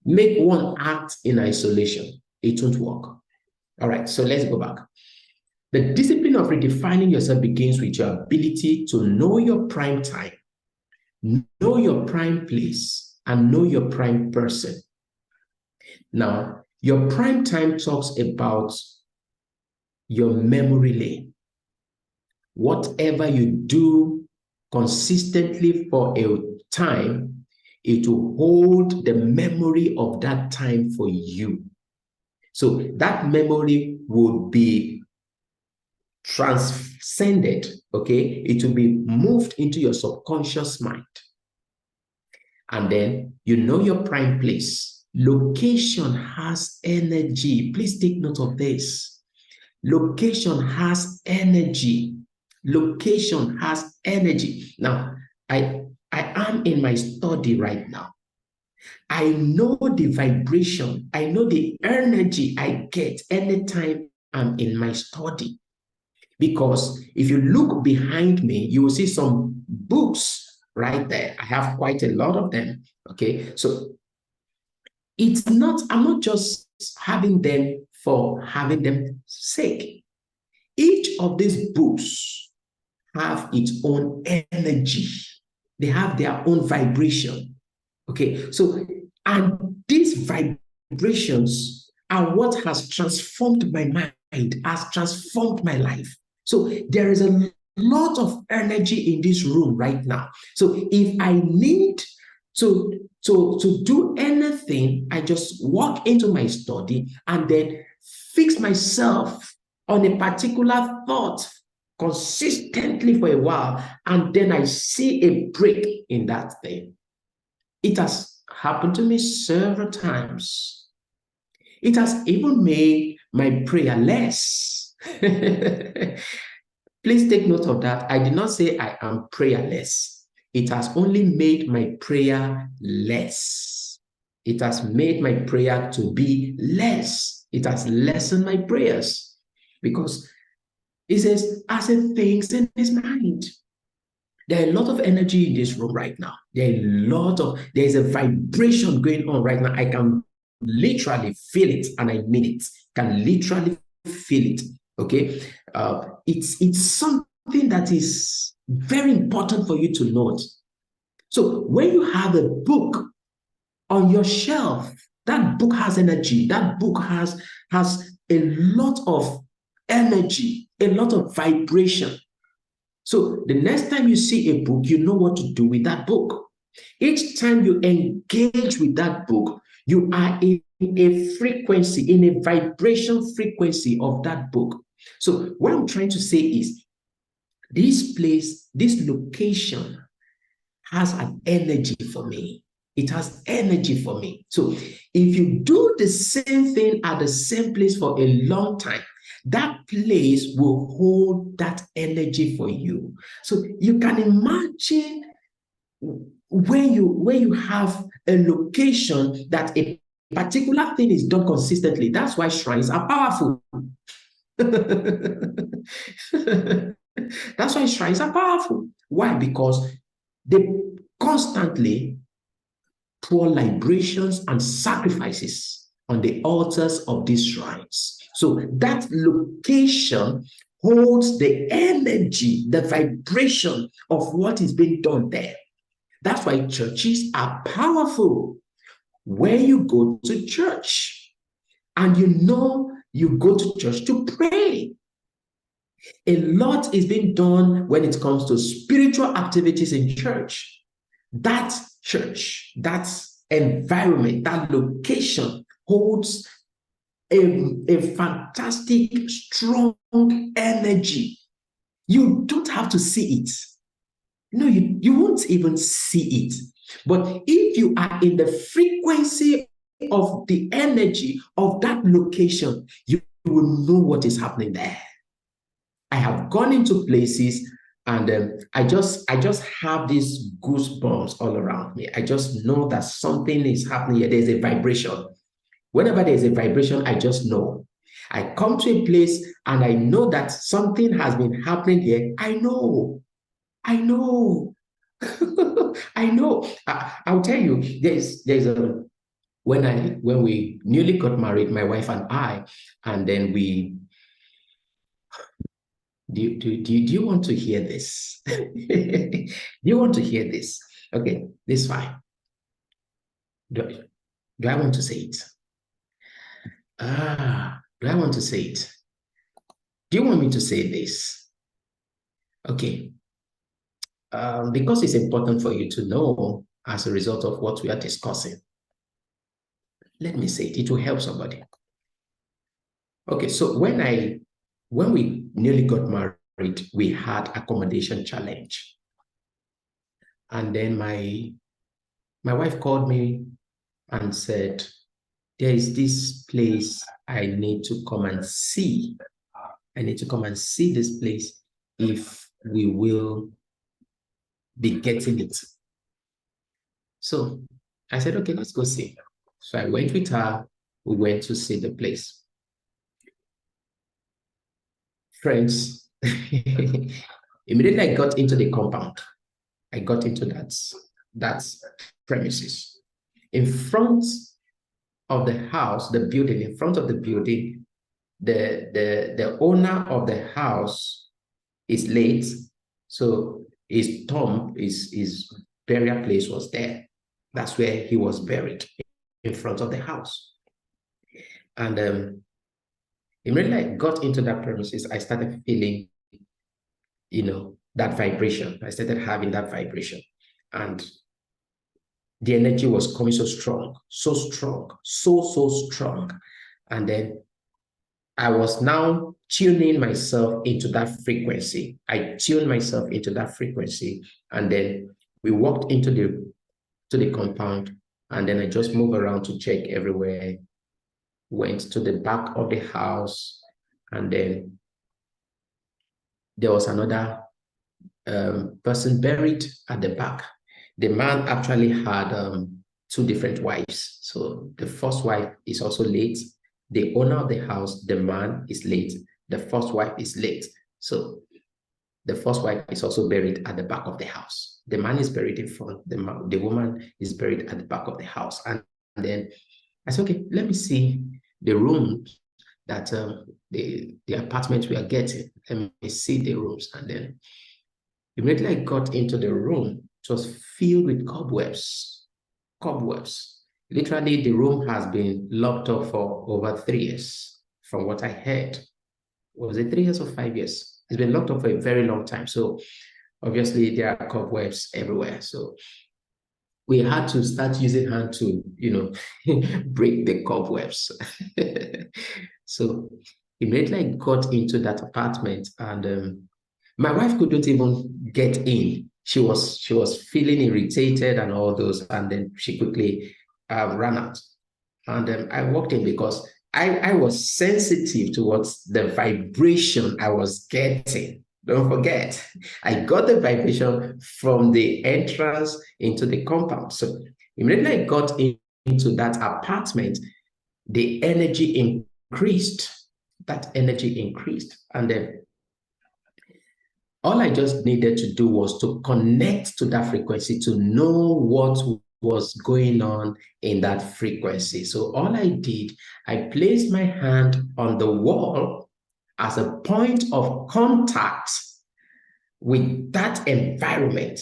make one act in isolation. It won't work. All right, so let's go back. The discipline of redefining yourself begins with your ability to know your prime time, know your prime place, and know your prime person. Now, your prime time talks about your memory lane. Whatever you do consistently for a time, it will hold the memory of that time for you. So that memory will be transcended, okay? It will be moved into your subconscious mind. And then you know your prime place. Location has energy. Please take note of this. Location has energy. Location has energy. Now, I am in my study right now. I know the vibration. I know the energy I get anytime I'm in my study. Because if you look behind me, you will see some books right there. I have quite a lot of them. Okay. So it's not, I'm not just having them for having them sake. Each of these books have its own energy. They have their own vibration. Okay. So, and these vibrations are what has transformed my mind, has transformed my life. So there is a lot of energy in this room right now. So if I need to do anything, I just walk into my study and then fix myself on a particular thought consistently for a while, and then I see a break in that thing. It has happened to me several times. It has even made my prayer less. Please take note of that. I did not say I am prayerless. It has only made my prayer less. It has made my prayer to be less. It has lessened my prayers because it says, as it thinks in his mind. There are a lot of energy in this room right now. There's a vibration going on right now. I can literally feel it, and I mean it. Can literally feel it. Okay. It's something that is very important for you to note. So when you have a book on your shelf, that book has energy. That book has a lot of energy, a lot of vibration. So the next time you see a book, you know what to do with that book. Each time you engage with that book, you are in a frequency, in a vibration frequency of that book. So what I'm trying to say is, this place, this location has an energy for me. It has energy for me. So if you do the same thing at the same place for a long time, that place will hold that energy for you. So you can imagine when you have a location that a particular thing is done consistently. That's why shrines are powerful. That's why shrines are powerful. Why? Because they constantly pour libations and sacrifices on the altars of these shrines. So that location holds the energy, the vibration of what is being done there. That's why churches are powerful. Where you go to church and you go to church to pray. A lot is being done when it comes to spiritual activities in church. That church, that environment, that location holds a fantastic, strong energy. You don't have to see it. No, you won't even see it. But if you are in the frequency of the energy of that location, you will know what is happening there. I have gone into places and I just have these goosebumps all around me. I just know that something is happening here. There's a vibration. Whenever there's a vibration, I just know. I come to a place and I know that something has been happening here. I know. I know. I know. I'll tell you, there's a when we newly got married, my wife and I, and then we do you want to hear this? Do you want to hear this? Okay, this is fine. Do I want to say it? Do I want to say it? Do you want me to say this? Okay. Because it's important for you to know as a result of what we are discussing. Let me say it. It will help somebody. Okay, so when we nearly got married, we had accommodation challenge. And then my wife called me and said, there is this place I need to come and see. I need to come and see this place if we will be getting it. So I said, okay, let's go see. So I went with her. We went to see the place. Friends, immediately I got into the compound. I got into that premises. In front of the house, the building, in front of the building, the owner of the house is late. So his tomb, his burial place was there. That's where he was buried, in front of the house. And immediately I got into that premises, I started feeling, that vibration. I started having that vibration. And the energy was coming so strong, so strong. And then I was now tuning myself into that frequency. I tuned myself into that frequency. And then we walked into the compound. And then I just moved around to check everywhere. Went to the back of the house. And then there was another person buried at the back. The man actually had 2 different wives. So the first wife is also late. The owner of the house, the man, is late. The first wife is late. So the first wife is also buried at the back of the house. The man is buried in front. The woman is buried at the back of the house. And then I said, okay, let me see the rooms that the apartment we are getting. Let me see the rooms. And then immediately I got into the room. It was filled with cobwebs. Literally, the room has been locked up for over 3 years, from what I heard. Was it 3 years or 5 years? It's been locked up for a very long time. So obviously, there are cobwebs everywhere. So we had to start using hand to, break the cobwebs. So immediately I got into that apartment, and my wife couldn't even get in. She was feeling irritated and all those, and then she quickly ran out. And I walked in because I was sensitive towards the vibration I was getting. Don't forget, I got the vibration from the entrance into the compound. So immediately I got into that apartment, the energy increased. That energy increased. And then all I just needed to do was to connect to that frequency to know what was going on in that frequency. So all I did, I placed my hand on the wall as a point of contact with that environment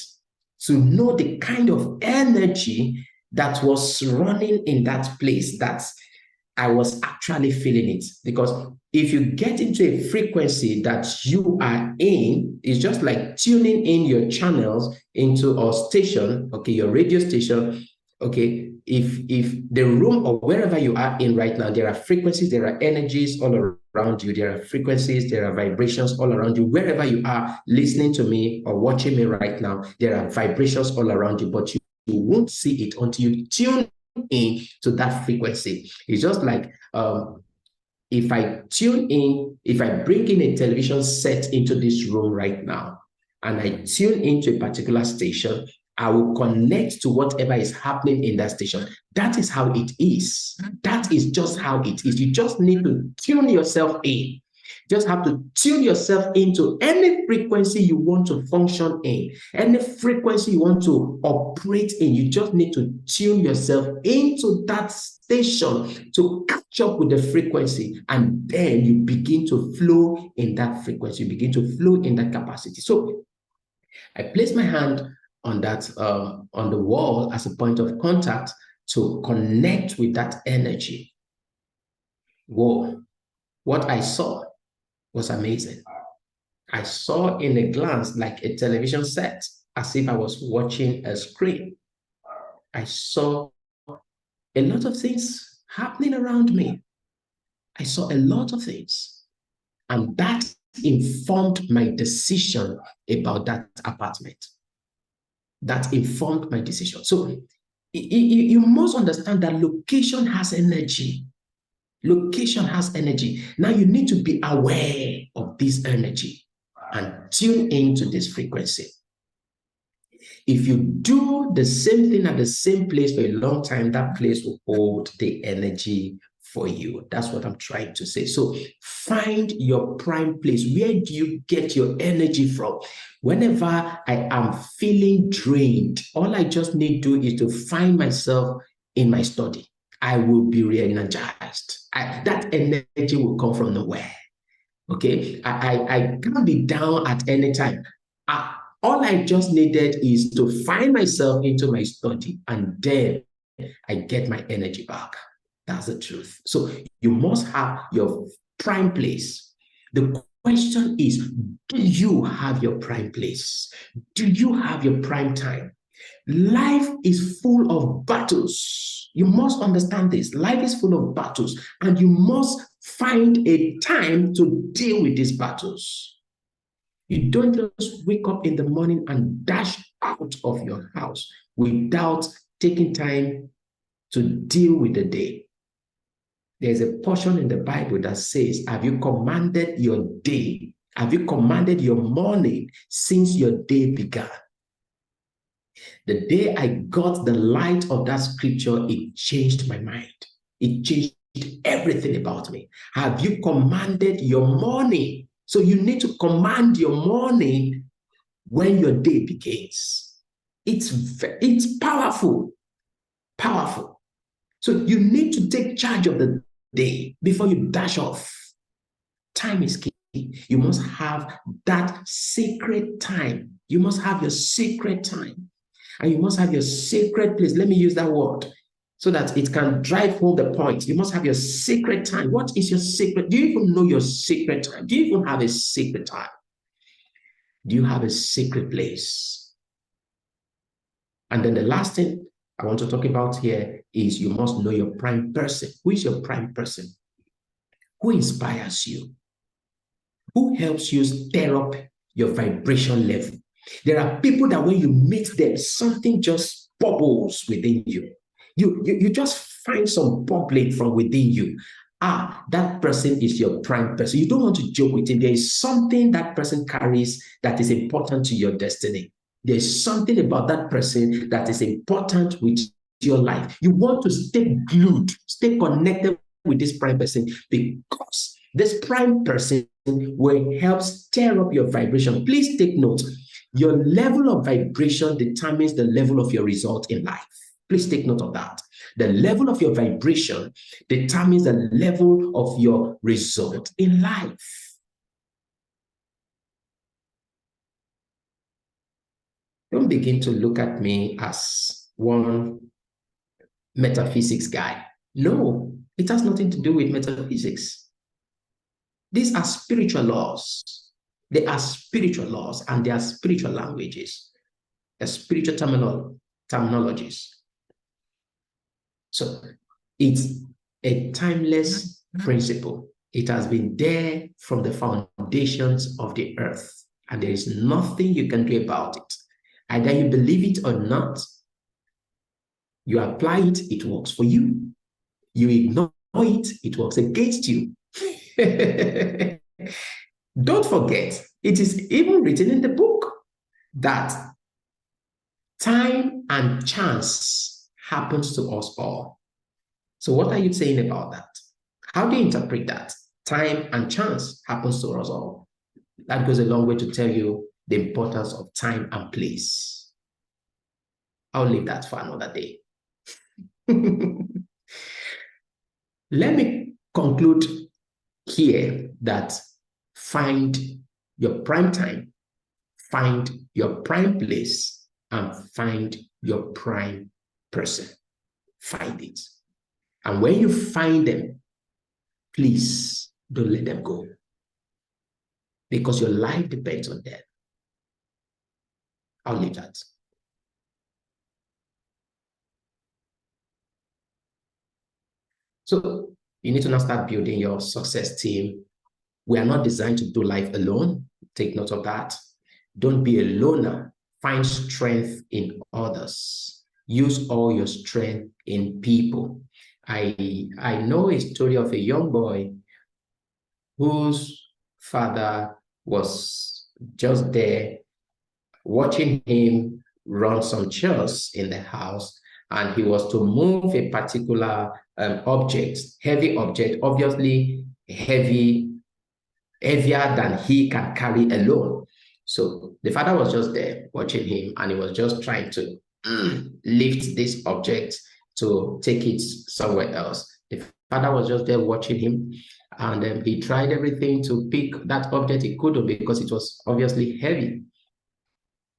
to know the kind of energy that was running in that place, that I was actually feeling it. Because if you get into a frequency that you are in, it's just like tuning in your channels into a station, okay, your radio station, okay. If the room or wherever you are in right now, there are frequencies, there are energies all around you, there are frequencies, there are vibrations all around you. Wherever you are listening to me or watching me right now, there are vibrations all around you, but you won't see it until you tune in to that frequency. It's just like if I tune in, if I bring in a television set into this room right now, and I tune into a particular station, I will connect to whatever is happening in that station. That is how it is. That is just how it is. You just need to tune yourself in. Just have to tune yourself into any frequency you want to function in, any frequency you want to operate in. You just need to tune yourself into that station to catch up with the frequency, and then you begin to flow in that frequency. You begin to flow in that capacity. So I place my hand on that on the wall as a point of contact to connect with that energy. Whoa! What I saw was amazing. I saw in a glance like a television set, as if I was watching a screen. I saw a lot of things happening around me. I saw a lot of things. And that informed my decision about that apartment. That informed my decision. So you must understand that location has energy. Location has energy. Now you need to be aware of this energy and tune into this frequency. If you do the same thing at the same place for a long time, that place will hold the energy for you. That's what I'm trying to say. So find your prime place. Where do you get your energy from? Whenever I am feeling drained, all I just need to do is to find myself in my study. I will be re-energized. That energy will come from nowhere. Okay, I can't be down at any time. All I just needed is to find myself into my study, and then I get my energy back. That's the truth. So you must have your prime place. The question is, do you have your prime place? Do you have your prime time? Life is full of battles. You must understand this. Life is full of battles, and you must find a time to deal with these battles. You don't just wake up in the morning and dash out of your house without taking time to deal with the day. There's a portion in the Bible that says, have you commanded your day? Have you commanded your morning since your day began? The day I got the light of that scripture, it changed my mind. It changed everything about me. Have you commanded your morning? So you need to command your morning when your day begins. It's powerful, powerful. So you need to take charge of the day before you dash off. Time is key. You must have that sacred time. You must have your sacred time. And you must have your sacred place. Let me use that word so that it can drive home the point. You must have your sacred time. What is your sacred? Do you even know your sacred time? Do you even have a sacred time? Do you have a sacred place? And then the last thing I want to talk about here is you must know your prime person. Who is your prime person? Who inspires you? Who helps you stir up your vibration level? There are people that when you meet them, something just bubbles within you. You just find some bubbling from within you. That person is your prime person. You don't want to joke with him. There is something that person carries that is important to your destiny. There's something about that person that is important with your life. You want to stay glued, stay connected with this prime person, because this prime person will help stir up your vibration. Please take note. Your level of vibration determines the level of your result in life. Please take note of that. The level of your vibration determines the level of your result in life. begin to look at me as one metaphysics guy. No, it has nothing to do with metaphysics. These are spiritual laws. They are spiritual laws and they are spiritual languages, the spiritual terminologies. So it's a timeless principle. It has been there from the foundations of the earth, and there is nothing you can do about it. Either you believe it or not, you apply it, it works for you. You ignore it, it works against you. Don't forget, it is even written in the book that time and chance happens to us all. So what are you saying about that? How do you interpret that? Time and chance happens to us all. That goes a long way to tell you the importance of time and place. I'll leave that for another day. Let me conclude here that find your prime time, find your prime place, and find your prime person. Find it. And when you find them, please don't let them go, because your life depends on them. I'll leave that. So you need to now start building your success team. We are not designed to do life alone. Take note of that. Don't be a loner. Find strength in others. Use all your strength in people. I know a story of a young boy whose father was just there watching him run some chores in the house, and he was to move a particular object, heavy object, obviously heavier than he can carry alone. So the father was just there watching him, and he was just trying to lift this object to take it somewhere else. The father was just there watching him, and he tried everything to pick that object he couldn't, because it was obviously heavy.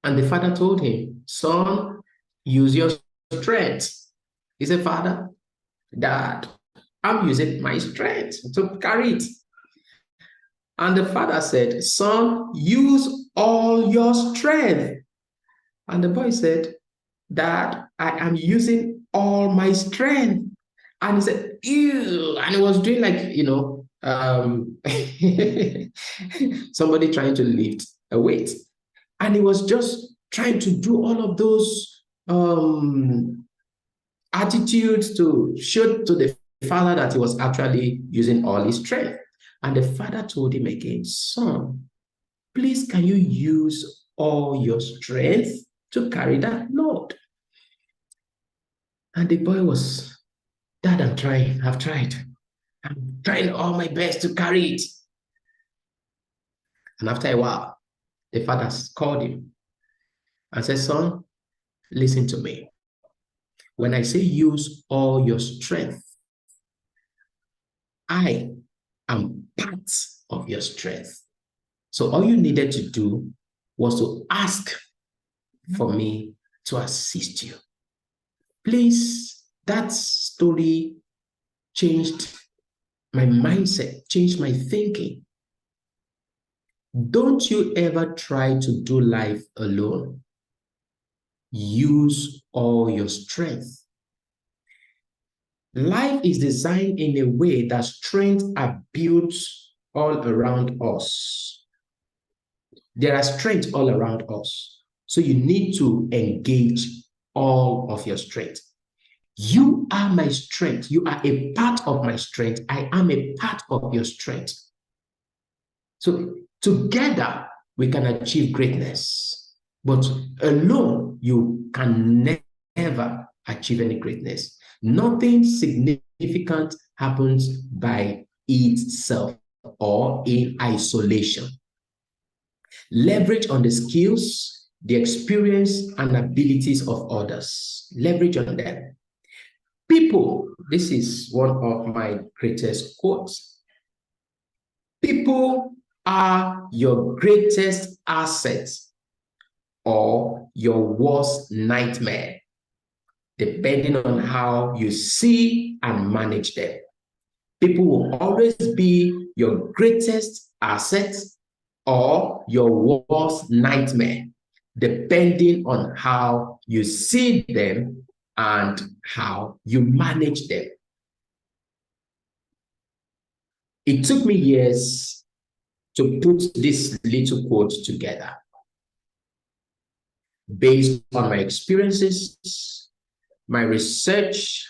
And the father told him, son, use your strength. He said, Father, Dad, I'm using my strength to carry it. And the father said, son, use all your strength. And the boy said, Dad, I am using all my strength. And he said, ew. And he was doing like, somebody trying to lift a weight. And he was just trying to do all of those attitudes to show to the father that he was actually using all his strength. And the father told him again, son, please, can you use all your strength to carry that load? And the boy was, Dad, I've tried. I'm trying all my best to carry it. And after a while, the father called him and said, son, listen to me. When I say use all your strength, I am part of your strength. So all you needed to do was to ask for me to assist you. Please, that story changed my mindset, changed my thinking. Don't you ever try to do life alone. Use all your strength. Life is designed in a way that strengths are built all around us. There are strengths all around us. So you need to engage all of your strength. You are my strength. You are a part of my strength. I am a part of your strength. So together we can achieve greatness. But alone you can never achieve any greatness. Nothing significant happens by itself or in isolation. Leverage on the skills, the experience, and abilities of others. Leverage on them. People, this is one of my greatest quotes. People are your greatest assets. or your worst nightmare, depending on how you see and manage them. People will always be your greatest asset or your worst nightmare, depending on how you see them and how you manage them. It took me years to put this little quote together based on my experiences, my research,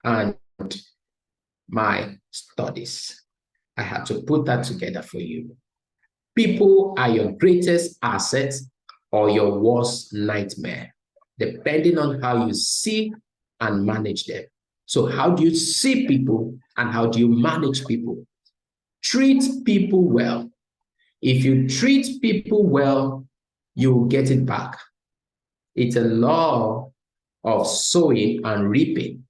and my studies. I had to put that together for you. People are your greatest asset or your worst nightmare, depending on how you see and manage them. So how do you see people and how do you manage people? Treat people well. If you treat people well, you will get it back. It's a law of sowing and reaping.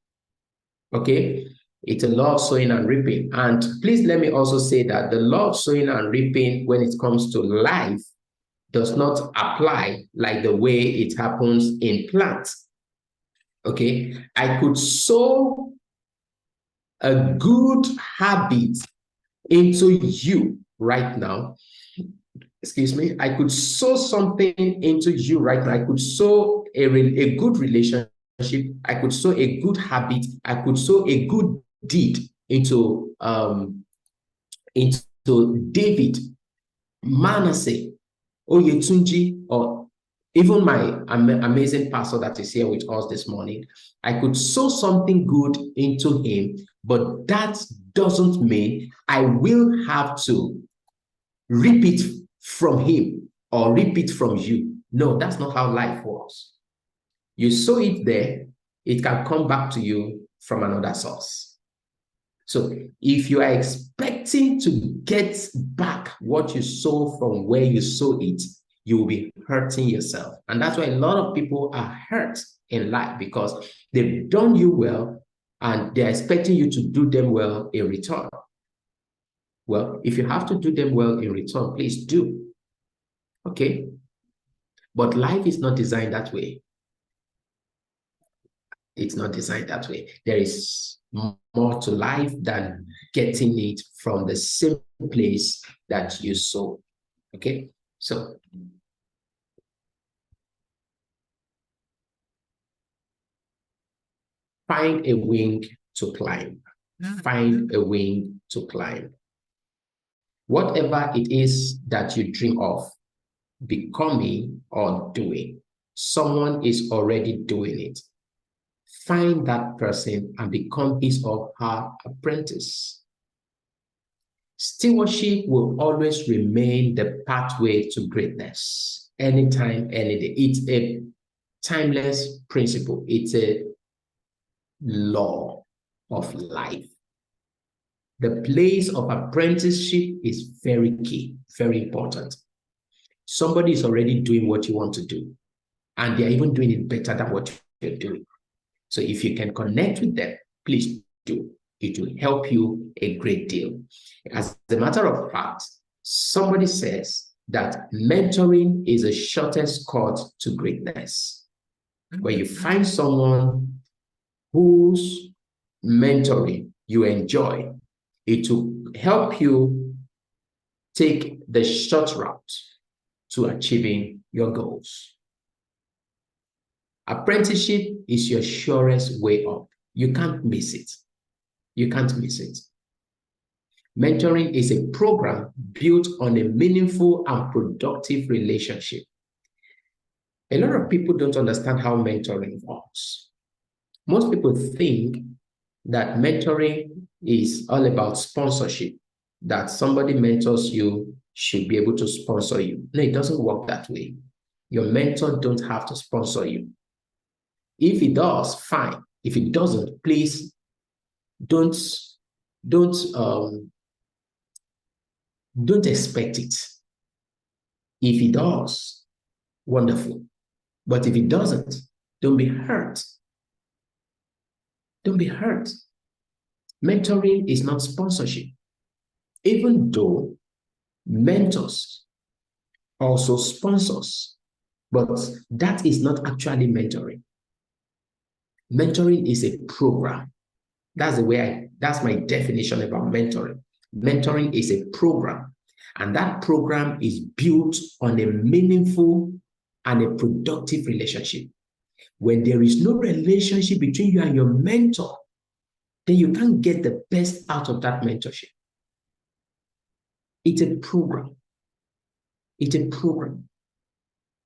Okay? It's a law of sowing and reaping. And please let me also say that the law of sowing and reaping when it comes to life does not apply like the way it happens in plants. Okay? I could sow a good habit into you right now. Excuse me. I could sow something into you right now. I could sow a good relationship. I could sow a good habit. I could sow a good deed into David, Manasseh, Oyetunji, or even my amazing pastor that is here with us this morning. I could sow something good into him, but that doesn't mean I will have to reap it from him or reap it from you. No, that's not how life works. You sow it there, it can come back to you from another source. So if you are expecting to get back what you sow from where you sow it, you will be hurting yourself. And that's why a lot of people are hurt in life, because they've done you well and they're expecting you to do them well in return. Well, if you have to do them well in return, please do. Okay? But life is not designed that way. It's not designed that way. There is more to life than getting it from the same place that you sow. Okay? So, find a wing to climb. Find a wing to climb. Whatever it is that you dream of becoming or doing, someone is already doing it. Find that person and become his or her apprentice. Stewardship will always remain the pathway to greatness. Anytime, any day. It's a timeless principle. It's a law of life. The place of apprenticeship is very key, very important. Somebody is already doing what you want to do, and they're even doing it better than what you're doing. So if you can connect with them, please do. It will help you a great deal. As a matter of fact, somebody says that mentoring is the shortest cut to greatness. When you find someone whose mentoring you enjoy, it will help you take the short route to achieving your goals. Apprenticeship is your surest way up. You can't miss it. You can't miss it. Mentoring is a program built on a meaningful and productive relationship. A lot of people don't understand how mentoring works. Most people think that mentoring is all about sponsorship, that somebody mentors you should be able to sponsor you. No, it doesn't work that way. Your mentor don't have to sponsor you. If it does, fine. If it doesn't, please don't expect it. If it does, wonderful. But if it doesn't, don't be hurt. Don't be hurt. Mentoring is not sponsorship. Even though mentors also sponsors. But that is not actually mentoring. Mentoring is a program. That's my definition about mentoring. Mentoring is a program, and that program is built on a meaningful and a productive relationship. When there is no relationship between you and your mentor, then you can't get the best out of that mentorship. It's a program. It's a program.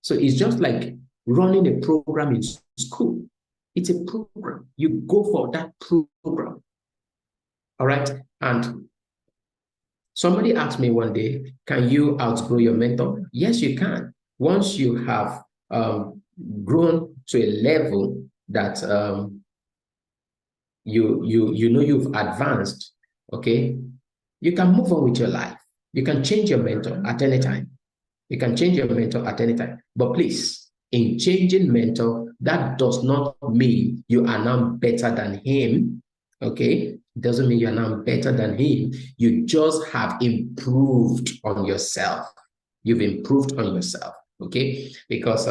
So it's just like running a program in school. It's a program. You go for that program. All right. And somebody asked me one day, can you outgrow your mentor? Yes, you can. Once you have grown to a level that you know you've advanced, okay, you can move on with your life. You can change your mentor at any time. You can change your mentor at any time. But please, in changing mentor, that does not mean you are now better than him, okay? It doesn't mean you are now better than him. You just have improved on yourself. You've improved on yourself, okay? Because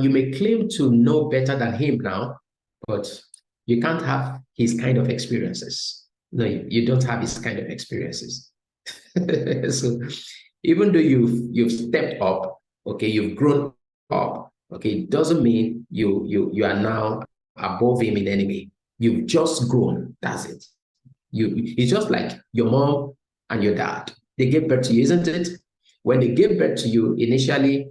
you may claim to know better than him now, but you can't have his kind of experiences. No, you don't have his kind of experiences. So even though you've stepped up, okay, you've grown up, okay, it doesn't mean you are now above him in any way. You've just grown. That's it. It's just like your mom and your dad. They gave birth to you, isn't it? When they gave birth to you, initially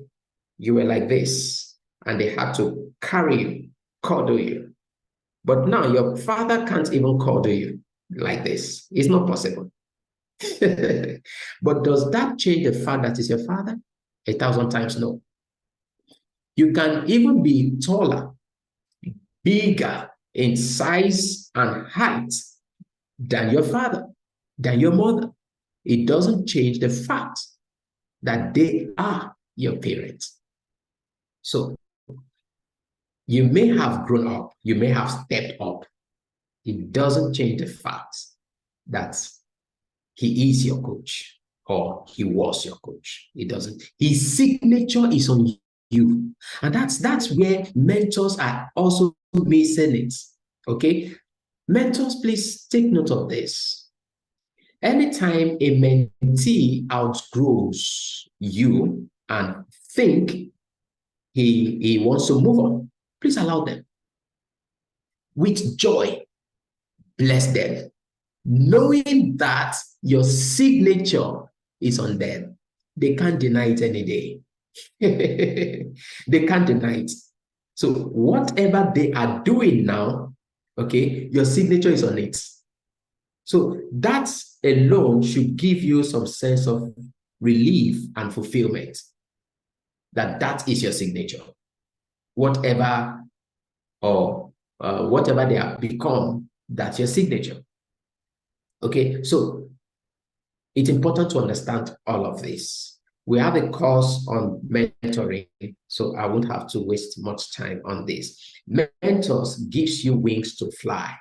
you were like this, and they had to carry you, cuddle you. But now your father can't even cuddle you like this. It's not possible. But does that change the fact that he's your father? 1,000 times no. You can even be taller, bigger in size and height than your father, than your mother. It doesn't change the fact that they are your parents. So you may have grown up, you may have stepped up. It doesn't change the fact that he is your coach or he was your coach. It doesn't. His signature is on you. And that's where mentors are also missing it. Okay? Mentors, please take note of this. Anytime a mentee outgrows you and think he wants to move on, please allow them. With joy, bless them, knowing that your signature is on them. They can't deny it any day. They can't deny it. So whatever they are doing now, okay, your signature is on it. So that alone should give you some sense of relief and fulfillment that is your signature. Whatever whatever they have become, that's your signature. Okay, so it's important to understand all of this. We have a course on mentoring, so I won't have to waste much time on this. Mentors gives you wings to fly,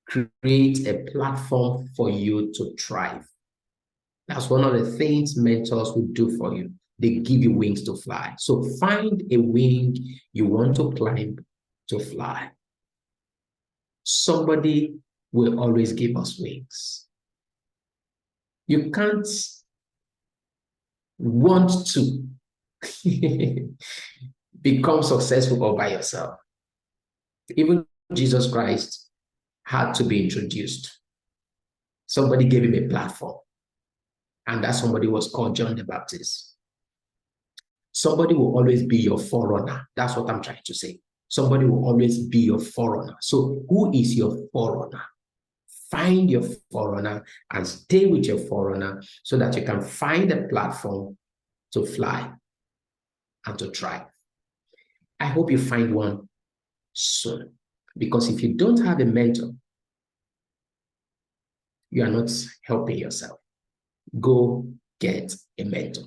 create a platform for you to thrive. That's one of the things mentors will do for you. They give you wings to fly. So find a wing you want to climb to fly. Somebody will always give us wings. You can't want to become successful all by yourself. Even Jesus Christ had to be introduced. Somebody gave him a platform, and that somebody was called John the Baptist. Somebody will always be your forerunner. That's what I'm trying to say. Somebody will always be your forerunner. So who is your forerunner? Find your forerunner and stay with your forerunner so that you can find a platform to fly and to thrive. I hope you find one soon, because if you don't have a mentor, you are not helping yourself. Go get a mentor.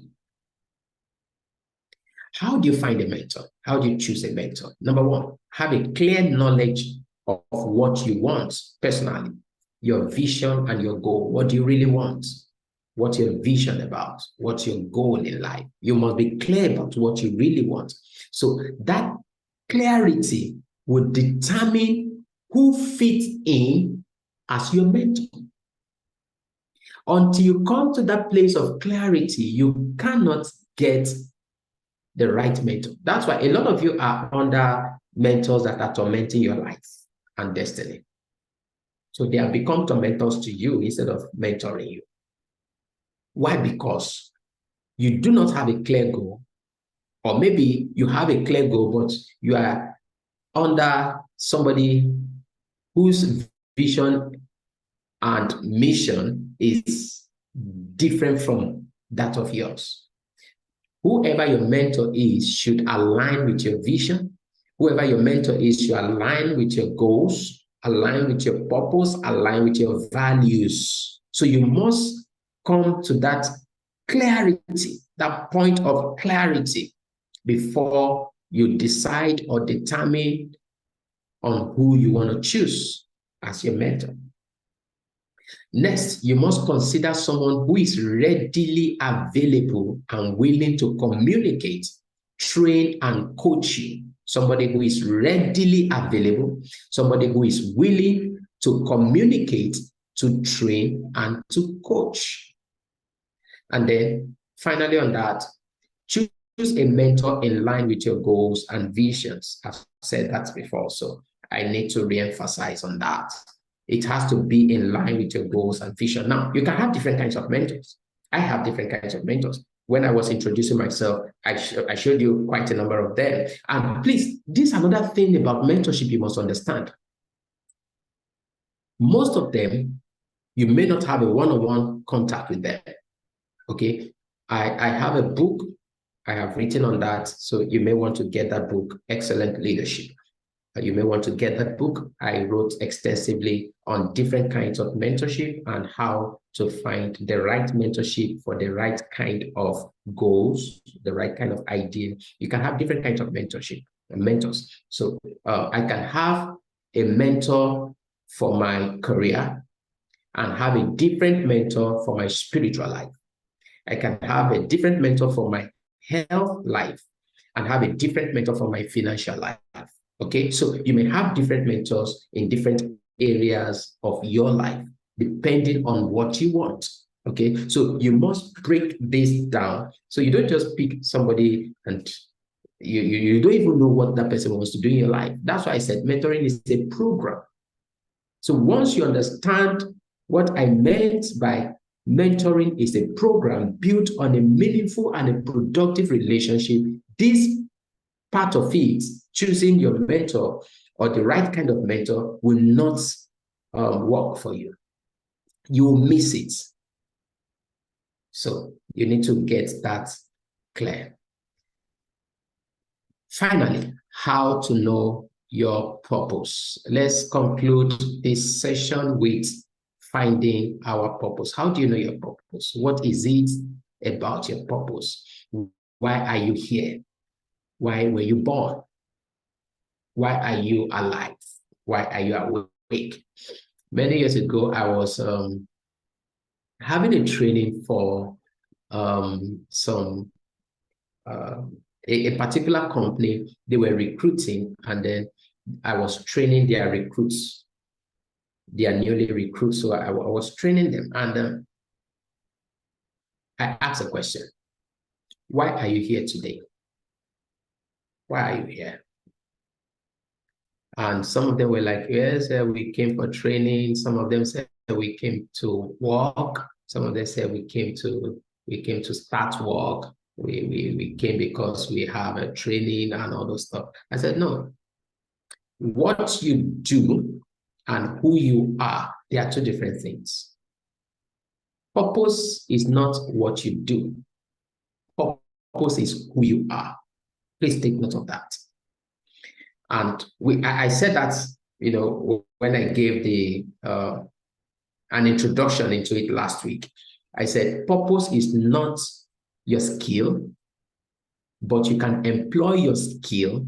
How do you find a mentor? How do you choose a mentor? Number one, have a clear knowledge of what you want personally, your vision and your goal. What do you really want? what your vision about, what's your goal in life. You must be clear about what you really want. So that clarity would determine who fits in as your mentor. Until you come to that place of clarity, you cannot get the right mentor. That's why a lot of you are under mentors that are tormenting your life and destiny. So they have become tormentors to you instead of mentoring you. Why? Because you do not have a clear goal, or maybe you have a clear goal, but you are under somebody whose vision and mission is different from that of yours. Whoever your mentor is should align with your vision. Whoever your mentor is should align with your goals, align with your purpose, align with your values. So you must come to that clarity, that point of clarity, before you decide or determine on who you want to choose as your mentor. Next, you must consider someone who is readily available and willing to communicate, train, and coach you. Somebody who is readily available, somebody who is willing to communicate, to train, and to coach. And then finally on that, choose a mentor in line with your goals and visions. I've said that before, so I need to re-emphasize on that. It has to be in line with your goals and vision. Now, you can have different kinds of mentors. I have different kinds of mentors. When I was introducing myself, I showed you quite a number of them. And please, this is another thing about mentorship you must understand. Most of them, you may not have a one-on-one contact with them. Okay, I have a book I have written on that, so you may want to get that book, Excellent Leadership. You may want to get that book. I wrote extensively on different kinds of mentorship and how to find the right mentorship for the right kind of goals, the right kind of idea. You can have different kinds of mentorship and mentors. So I can have a mentor for my career and have a different mentor for my spiritual life. I can have a different mentor for my health life and have a different mentor for my financial life. Okay, so you may have different mentors in different areas of your life, depending on what you want. Okay, so you must break this down. So you don't just pick somebody and you don't even know what that person wants to do in your life. That's why I said mentoring is a program. So once you understand what I meant by mentoring is a program built on a meaningful and a productive relationship, this part of it, choosing your mentor or the right kind of mentor, will not work for you. You will miss it. So you need to get that clear. Finally, how to know your purpose. Let's conclude this session with finding our purpose. How do you know your purpose? What is it about your purpose? Why are you here? Why were you born? Why are you alive? Why are you awake? Many years ago, I was having a training for a particular company. They were recruiting, and then I was training their recruits, their newly recruits. So I was training them, and I asked a question: why are you here today? Why are you here? And some of them were like, yes, we came for training. Some of them said we came to work. Some of them said we came to start work. We came because we have a training and all those stuff. I said, no. What you do and who you are, they are two different things. Purpose is not what you do. Purpose is who you are. Please take note of that. And I said that, when I gave an introduction into it last week. I said, purpose is not your skill, but you can employ your skill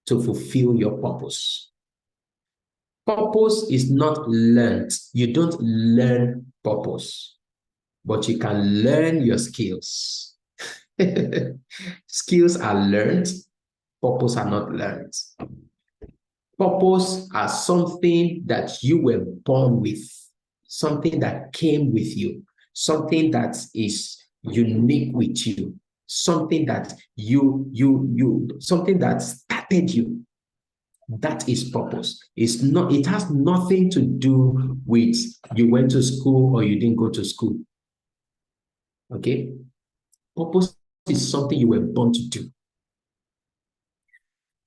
to fulfill your purpose. Purpose is not learned. You don't learn purpose. but you can learn your skills. Skills are learned, purpose are not learned. Purpose are something that you were born with, something that came with you, something that is unique with you, something that something that started you. That is purpose. It's not, it has nothing to do with you went to school or you didn't go to school. Okay? Purpose is something you were born to do.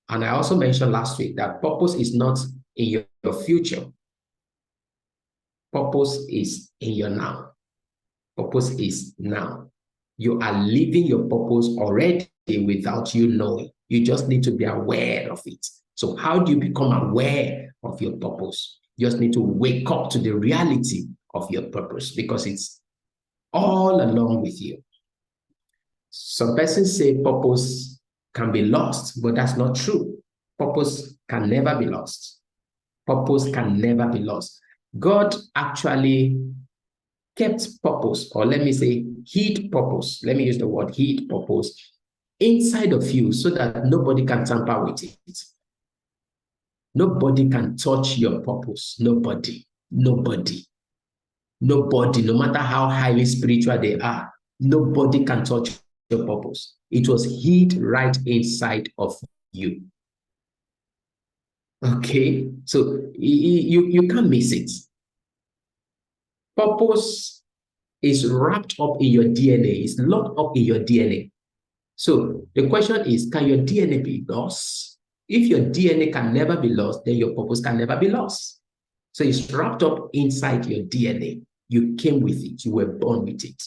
And I also mentioned last week that purpose is not in your future. Purpose is in your now. Purpose is now. You are living your purpose already without you knowing. You just need to be aware of it. So how do you become aware of your purpose? You just need to wake up to the reality of your purpose because it's all along with you. Some persons say purpose can be lost, but that's not true. Purpose can never be lost. Purpose can never be lost. God actually kept purpose, or let me say, hid purpose. Let me use the word hid purpose inside of you so that nobody can tamper with it. Nobody can touch your purpose. Nobody. Nobody. Nobody, no matter how highly spiritual they are, nobody can touch your purpose. It was hid right inside of you. Okay, so you can't miss it. Purpose is wrapped up in your DNA, it's locked up in your DNA. So the question is, can your DNA be lost? If your DNA can never be lost, then your purpose can never be lost. So it's wrapped up inside your DNA. You came with it, you were born with it.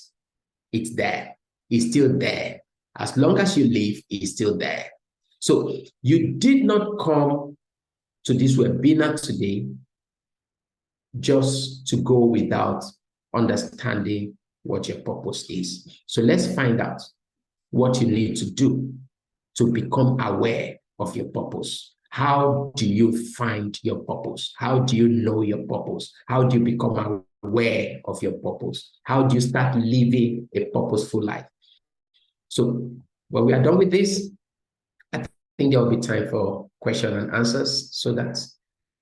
It's there, it's still there. As long as you live, it's still there. So you did not come to this webinar today just to go without understanding what your purpose is. So let's find out what you need to do to become aware of your purpose. How do you find your purpose? How do you know your purpose? How do you become aware of your purpose? How do you start living a purposeful life? So when we are done with this, I think there will be time for question and answers so that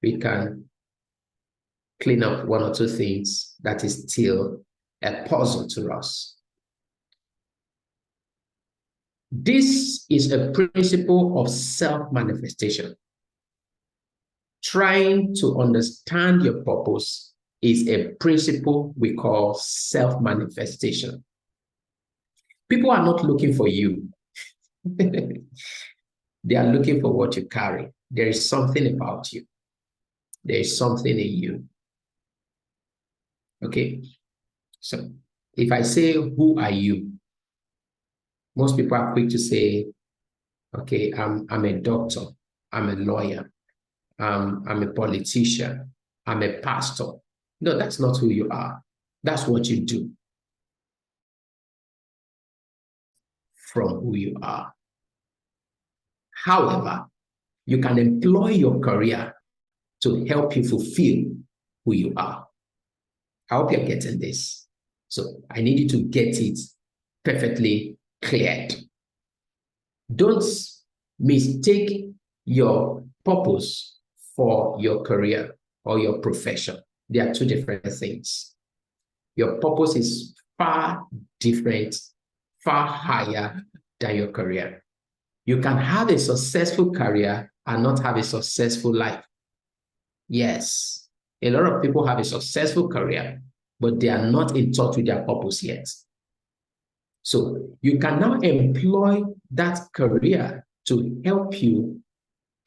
we can clean up one or two things that is still a puzzle to us. This is a principle of self-manifestation. Trying to understand your purpose is a principle we call self-manifestation. People are not looking for you. They are looking for what you carry. There is something about you. There is something in you. Okay? So if I say, who are you? Most people are quick to say, okay, I'm a doctor, I'm a lawyer, I'm a politician, I'm a pastor. No, that's not who you are. That's what you do from who you are. However, you can employ your career to help you fulfill who you are. I hope you're getting this. So I need you to get it perfectly cleared. Don't mistake your purpose for your career or your profession. They are two different things. Your purpose is far different, far higher than your career. You can have a successful career and not have a successful life. Yes, a lot of people have a successful career, but they are not in touch with their purpose yet. So you can now employ that career to help you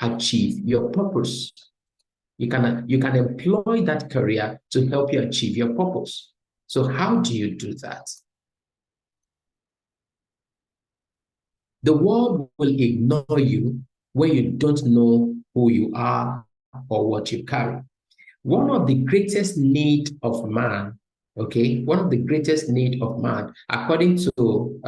achieve your purpose. You can employ that career to help you achieve your purpose. So how do you do that? The world will ignore you when you don't know who you are or what you carry. One of the greatest need of man, okay, one of the greatest need of man, according to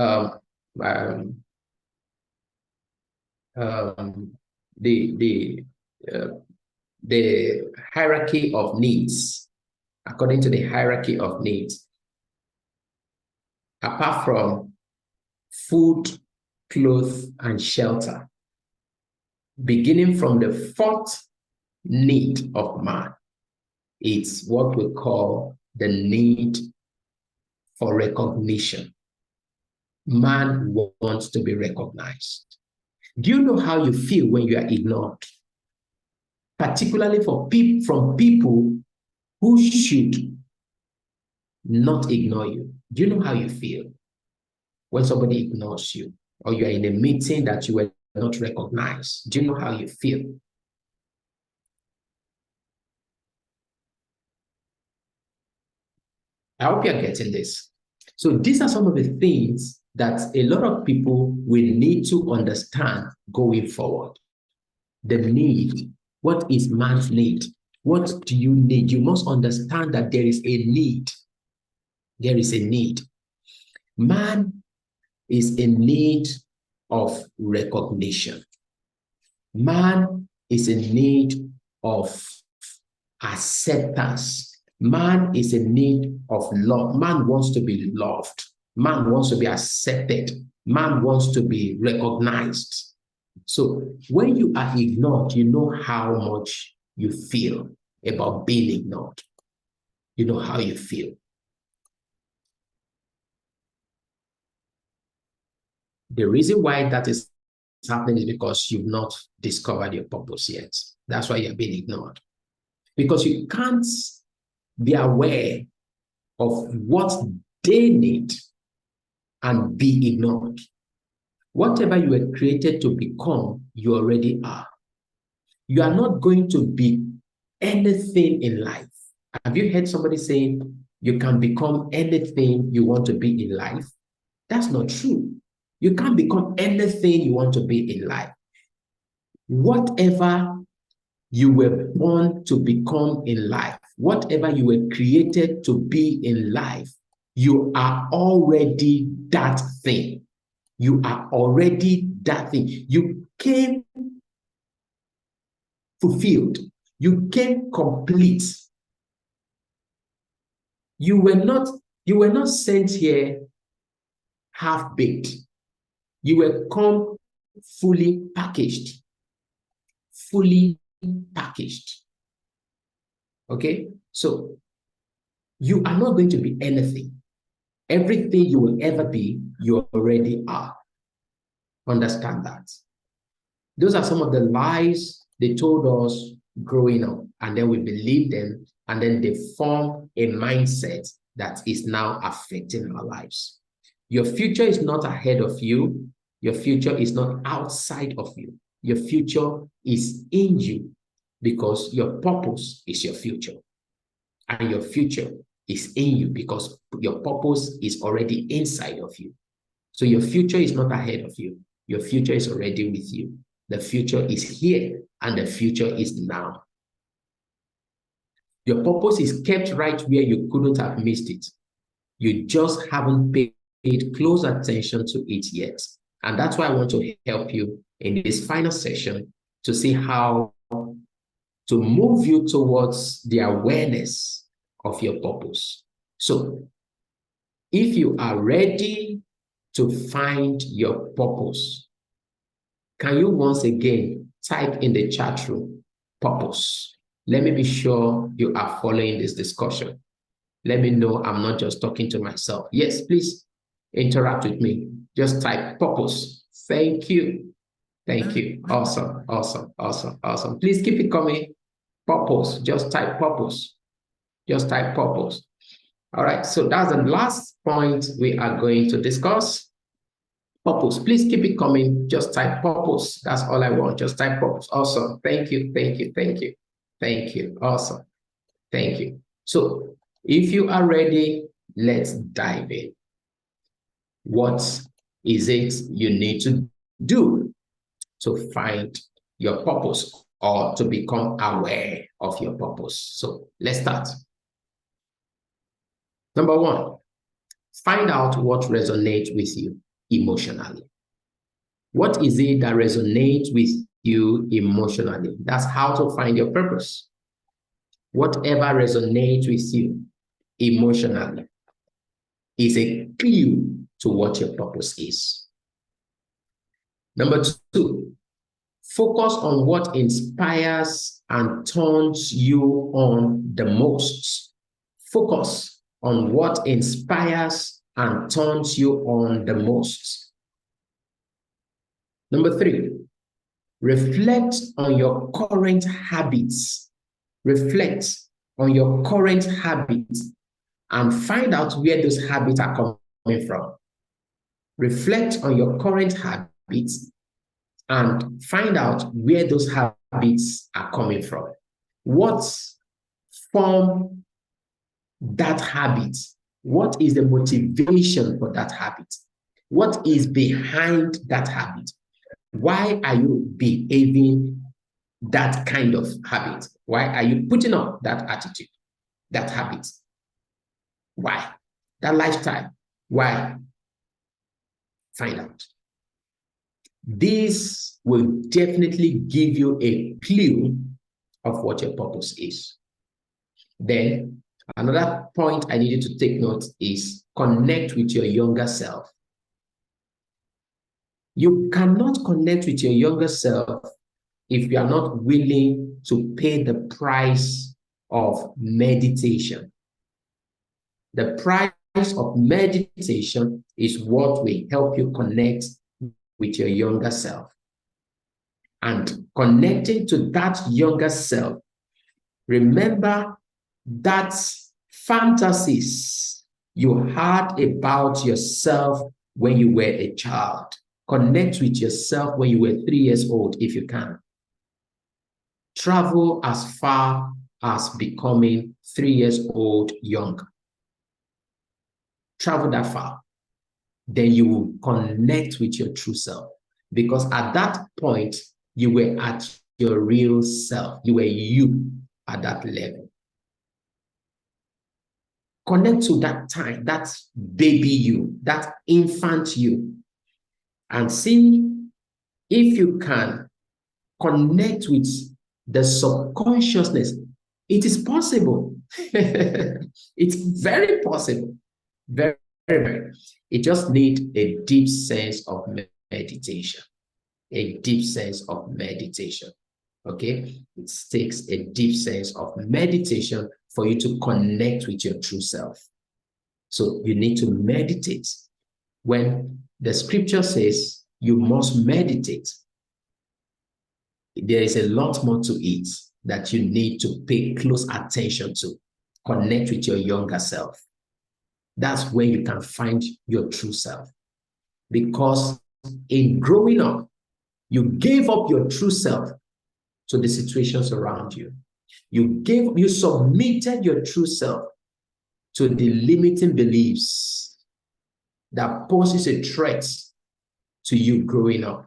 the hierarchy of needs, according to the hierarchy of needs, apart from food, clothes, and shelter, beginning from the fourth need of man, it's what we call the need for recognition. Man wants to be recognized. Do you know how you feel when you are ignored? Particularly from people who should not ignore you. Do you know how you feel when somebody ignores you, or you are in a meeting that you were not recognized? Do you know how you feel? I hope you're getting this. So these are some of the things that a lot of people will need to understand going forward. The need. What is man's need? What do you need? You must understand that there is a need. There is a need. Man is in need of recognition. Man is in need of acceptance. Man is in need of love. Man wants to be loved. Man wants to be accepted. Man wants to be recognized. So when you are ignored, you know how much you feel about being ignored. You know how you feel. The reason why that is happening is because you've not discovered your purpose yet. That's why you're being ignored. Because you can't be aware of what they need and be ignored. Whatever you were created to become, you already are. You are not going to be anything in life. Have you heard somebody saying you can become anything you want to be in life? That's not true. You can't become anything you want to be in life. Whatever you were born to become in life, whatever you were created to be in life, you are already that thing. You are already that thing. You came fulfilled. You came complete. You were not sent here half-baked. You were come fully packaged. Fully packaged. Okay? So you are not going to be anything. Everything you will ever be, you already are. Understand that. Those are some of the lies they told us growing up, and then we believed them, and then they form a mindset that is now affecting our lives. Your future is not ahead of you. Your future is not outside of you. Your future is in you, because your purpose is your future. And your future is in you because your purpose is already inside of you. So your future is not ahead of you. Your future is already with you. The future is here, and the future is now. Your purpose is kept right where you couldn't have missed it. You just haven't paid close attention to it yet. And that's why I want to help you in this final session to see how to move you towards the awareness of your purpose. So if you are ready to find your purpose, can you once again type in the chat room, purpose? Let me be sure you are following this discussion. Let me know I'm not just talking to myself. Yes, please interact with me. Just type purpose. Thank you. Thank you. Awesome, awesome, awesome, awesome. Please keep it coming. Purpose. Just type purpose. Just type purpose. All right, so that's the last point we are going to discuss. Purpose. Please keep it coming. Just type purpose. That's all I want. Just type purpose. Awesome. Thank you. Thank you. Thank you. Thank you. Awesome. Thank you. So if you are ready, let's dive in. What is it you need to do to find your purpose or to become aware of your purpose? So let's start. Number one, find out what resonates with you emotionally. What is it that resonates with you emotionally? That's how to find your purpose. Whatever resonates with you emotionally. is a clue to what your purpose is. Number two, focus on what inspires and turns you on the most. Focus on what inspires and turns you on the most. Number three, reflect on your current habits. Reflect on your current habits and find out where those habits are coming from. Reflect on your current habits and find out where those habits are coming from. What form that habit? What is the motivation for that habit? What is behind that habit? Why are you behaving that kind of habit? Why are you putting up that attitude, that habit? Why? That lifestyle? Why? Find out. This will definitely give you a clue of what your purpose is. Then, another point I need you to take note is connect with your younger self. You cannot connect with your younger self if you are not willing to pay the price of meditation. The price of meditation is what will help you connect with your younger self. And connecting to that younger self, remember that fantasies you had about yourself when you were a child. Connect with yourself when you were 3 years old if you can. Travel as far as becoming 3 years old young. Travel that far. Then you will connect with your true self. Because at that point, you were at your real self. You were you at that level. Connect to that time, that baby you, that infant you, and see if you can connect with the subconsciousness. It is possible. It's very possible. Very, very, very. It just needs a deep sense of meditation. A deep sense of meditation. Okay? It takes a deep sense of meditation for you to connect with your true self. So you need to meditate. When the scripture says you must meditate, there is a lot more to it that you need to pay close attention to. Connect with your younger self. That's where you can find your true self. Because in growing up, you gave up your true self to the situations around you. You submitted your true self to the limiting beliefs that poses a threat to you growing up.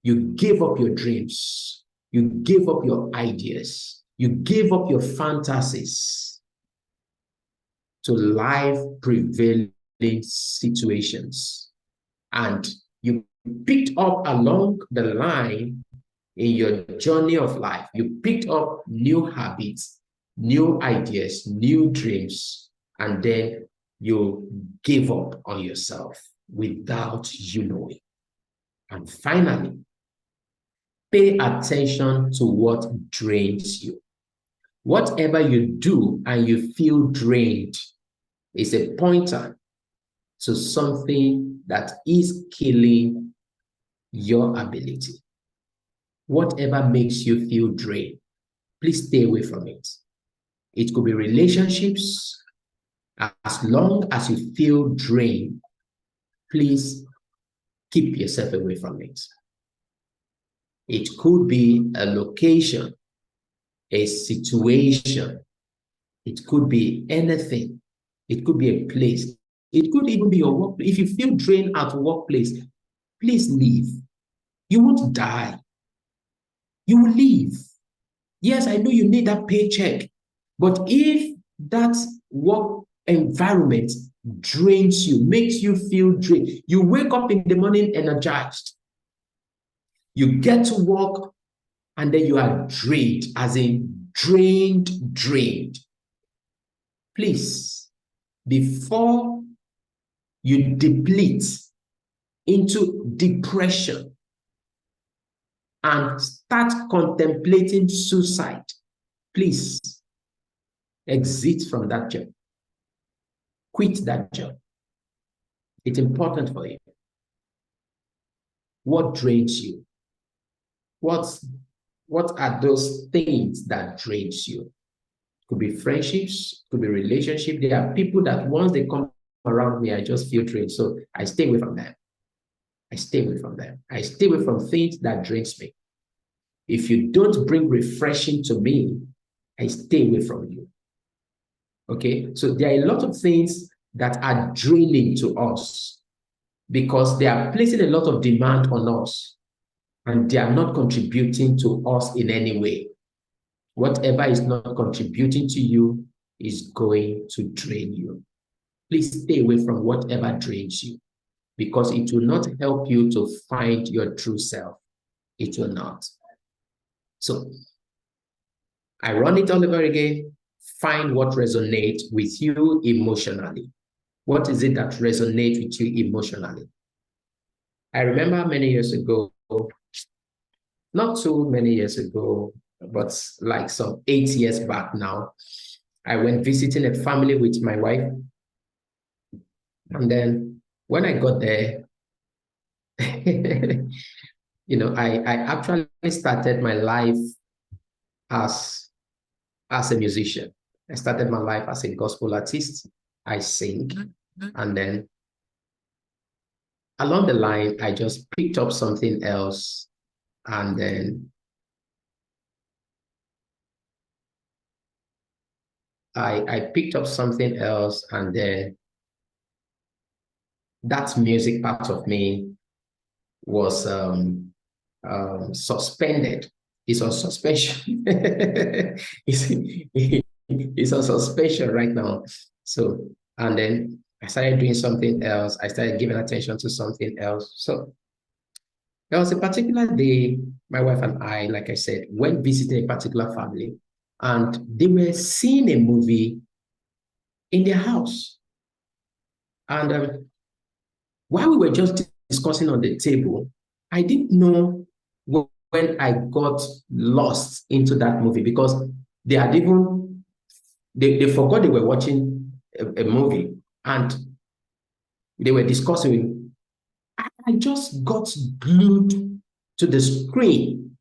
You gave up your dreams. You gave up your ideas. You gave up your fantasies to life prevailing situations. And you picked up along the line in your journey of life. You picked up new habits, new ideas, new dreams, and then you gave up on yourself without you knowing. And finally, pay attention to what drains you. Whatever you do and you feel drained is a pointer to something that is killing your ability. Whatever makes you feel drained, please stay away from it. It could be relationships. As long as you feel drained, please keep yourself away from it. It could be a location, a situation. It could be anything. It could be a place. It could even be your workplace. If you feel drained at workplace, please leave. You won't die. You will leave. Yes, I know you need that paycheck, but if that work environment drains you, makes you feel drained, you wake up in the morning energized, you get to work, and then you are drained, as in drained. Please, before you deplete into depression and start contemplating suicide, please exit from that job. Quit that job. It's important for you. What drains you? What are those things that drains you? Could be friendships, could be relationship. There are people that once they come around me, I just feel drained. So I stay away from them. I stay away from them. I stay away from things that drains me. If you don't bring refreshing to me, I stay away from you. Okay? So there are a lot of things that are draining to us because they are placing a lot of demand on us and they are not contributing to us in any way. Whatever is not contributing to you is going to drain you. Please stay away from whatever drains you because it will not help you to find your true self. It will not. So I run it all over again. Find what resonates with you emotionally. What is it that resonates with you emotionally? I remember many years ago, not too many years ago, but like some 8 years back now, I went visiting a family with my wife. And then when I got there, I actually started my life as a musician. I started my life as a gospel artist. I sing. And then along the line, I just picked up something else. And then I picked up something else. And then that music part of me was suspended. It's on suspension. it's on suspension right now. So, and then I started doing something else. I started giving attention to something else. So there was a particular day, my wife and I, like I said, went visiting a particular family, and they were seeing a movie in their house. And while we were just discussing on the table, I didn't know when I got lost into that movie because they had even, they forgot they were watching a movie and they were discussing. I just got glued to the screen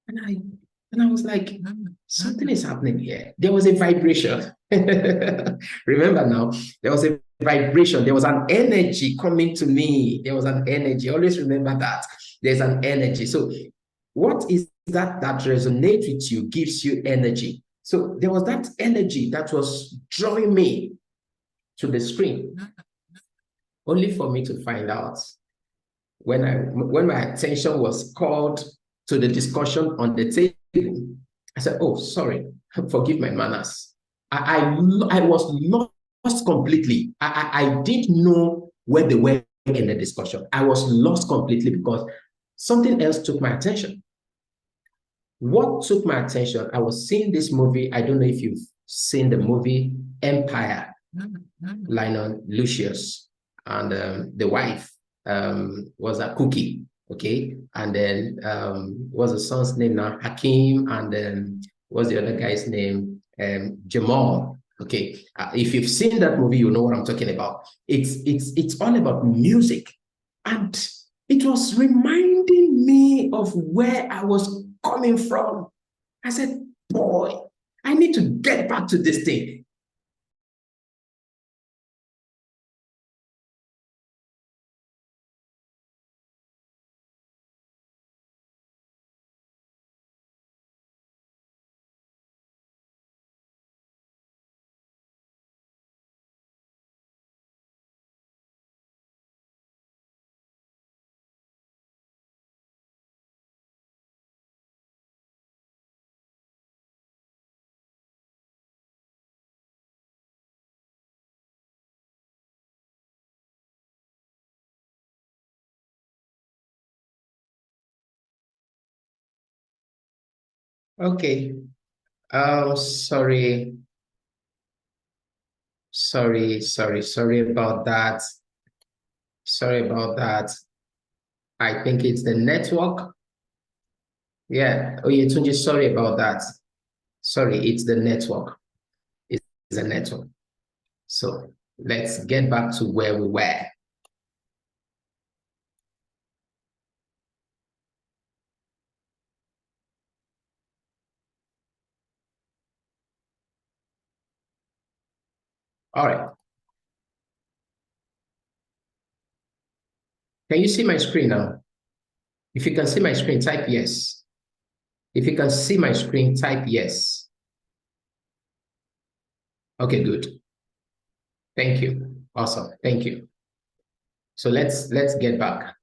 and I was like, something is happening here. There was a vibration. Remember now, there was a vibration. There was an energy coming to me. There was an energy. Always remember that. There's an energy. So what is that resonates with you, gives you energy? So there was that energy that was drawing me to the screen, only for me to find out when my attention was called to the discussion on the table, I said, oh, sorry, forgive my manners. I was lost completely. I didn't know where they were in the discussion. I was lost completely because something else took my attention. What took my attention? I was seeing this movie. I don't know if you've seen the movie Empire, Lionel Lucius, and the wife was a Cookie, okay? And then what's the son's name now? Hakeem, and then what's the other guy's name? Jamal. Okay, if you've seen that movie, you know what I'm talking about. It's all about music, and it was reminding me of where I was coming from. I said, boy, I need to get back to this thing. Okay. Sorry. Sorry about that. Sorry about that. I think it's the network. Yeah. Oh, yeah, Tunji, sorry about that. Sorry, it's the network. It's the network. So let's get back to where we were. All right. Can you see my screen now? If you can see my screen, type yes. If you can see my screen, type yes. Okay, good. Thank you. Awesome. Thank you. So let's get back.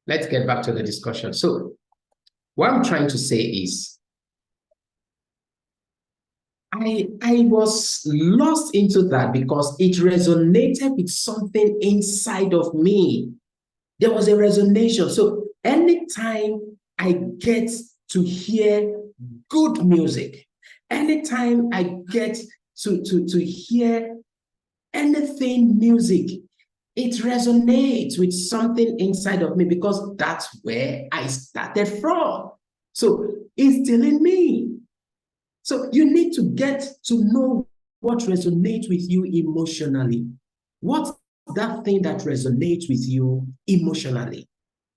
Let's get back to the discussion. So what I'm trying to say is I was lost into that because it resonated with something inside of me. There was a resonation. So anytime I get to hear good music, anytime I get to hear anything music, it resonates with something inside of me because that's where I started from. So it's still in me. So you need to get to know what resonates with you emotionally. What's that thing that resonates with you emotionally?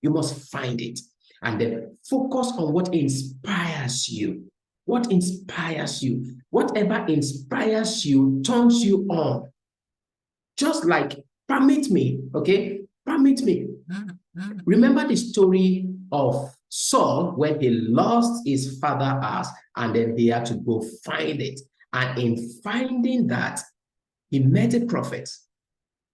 You must find it and then focus on what inspires you. What inspires you? Whatever inspires you turns you on. Just like, permit me, okay? Permit me. Remember the story of Saul when he lost his father's house and then he had to go find it. And in finding that, he met a prophet.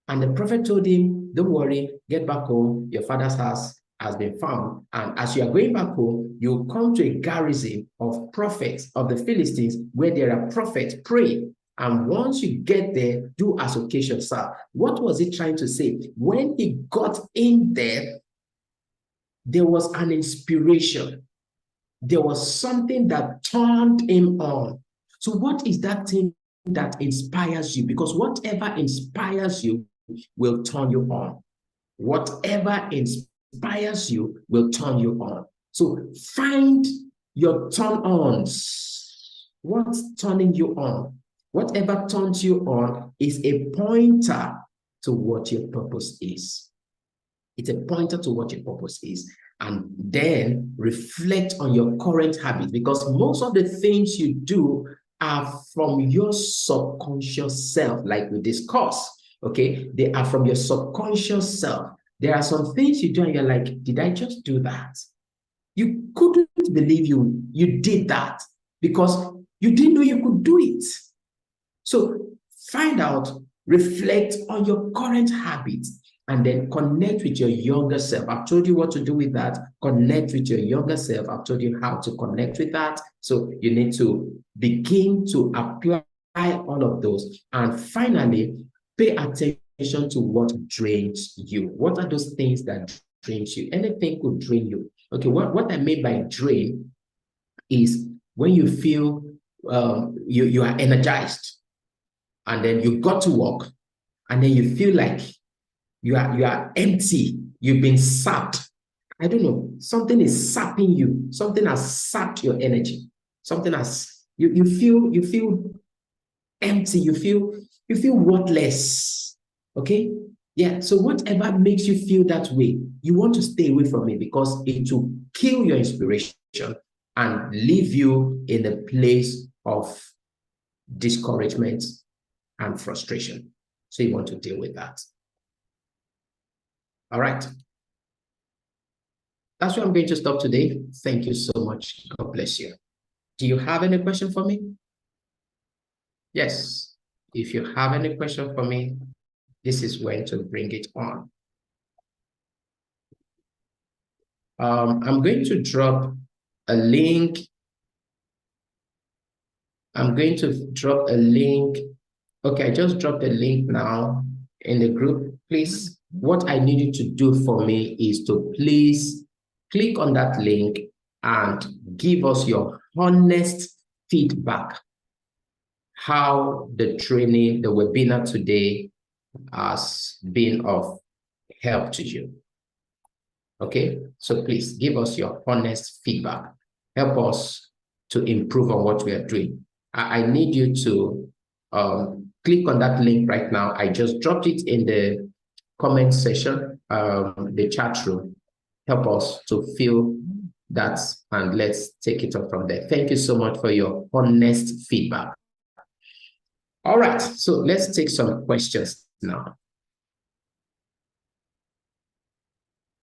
And the prophet told him, don't worry, get back home. Your father's house has been found. And as you are going back home, you come to a garrison of prophets of the Philistines where there are prophets praying. And once you get there, do as occasion, sir. What was he trying to say? When he got in there was an inspiration. There was something that turned him on. So what is that thing that inspires you? Because whatever inspires you will turn you on. Whatever inspires you will turn you on. So find your turn-ons. What's turning you on? Whatever turns you on is a pointer to what your purpose is. It's a pointer to what your purpose is. And then reflect on your current habits because most of the things you do are from your subconscious self, like we discussed. Okay, they are from your subconscious self. There are some things you do and you're like, did I just do that? You couldn't believe you did that because you didn't know you could do it. So find out, reflect on your current habits, and then connect with your younger self. I've told you what to do with that. Connect with your younger self. I've told you how to connect with that. So you need to begin to apply all of those. And finally, pay attention to what drains you. What are those things that drains you? Anything could drain you. Okay, what I mean by drain is when you feel you are energized and then you got to work and then you feel like you are empty, you've been sapped. I don't know, something is sapping you, something has sapped your energy, something has you feel empty, you feel worthless. Okay, yeah, so whatever makes you feel that way, you want to stay away from it because it will kill your inspiration and leave you in a place of discouragement and frustration. So you want to deal with that. All right. That's where I'm going to stop today. Thank you so much. God bless you. Do you have any question for me? Yes. If you have any question for me, this is when to bring it on. I'm going to drop a link. I'm going to drop a link. Okay, I just dropped a link now in the group. Please, what I need you to do for me is to please click on that link and give us your honest feedback. how the training, the webinar today has been of help to you. Okay, so please give us your honest feedback. Help us to improve on what we are doing. I need you to click on that link right now. I just dropped it in the comment section, the chat room. Help us to fill that, and let's take it up from there. Thank you so much for your honest feedback. All right, so let's take some questions now.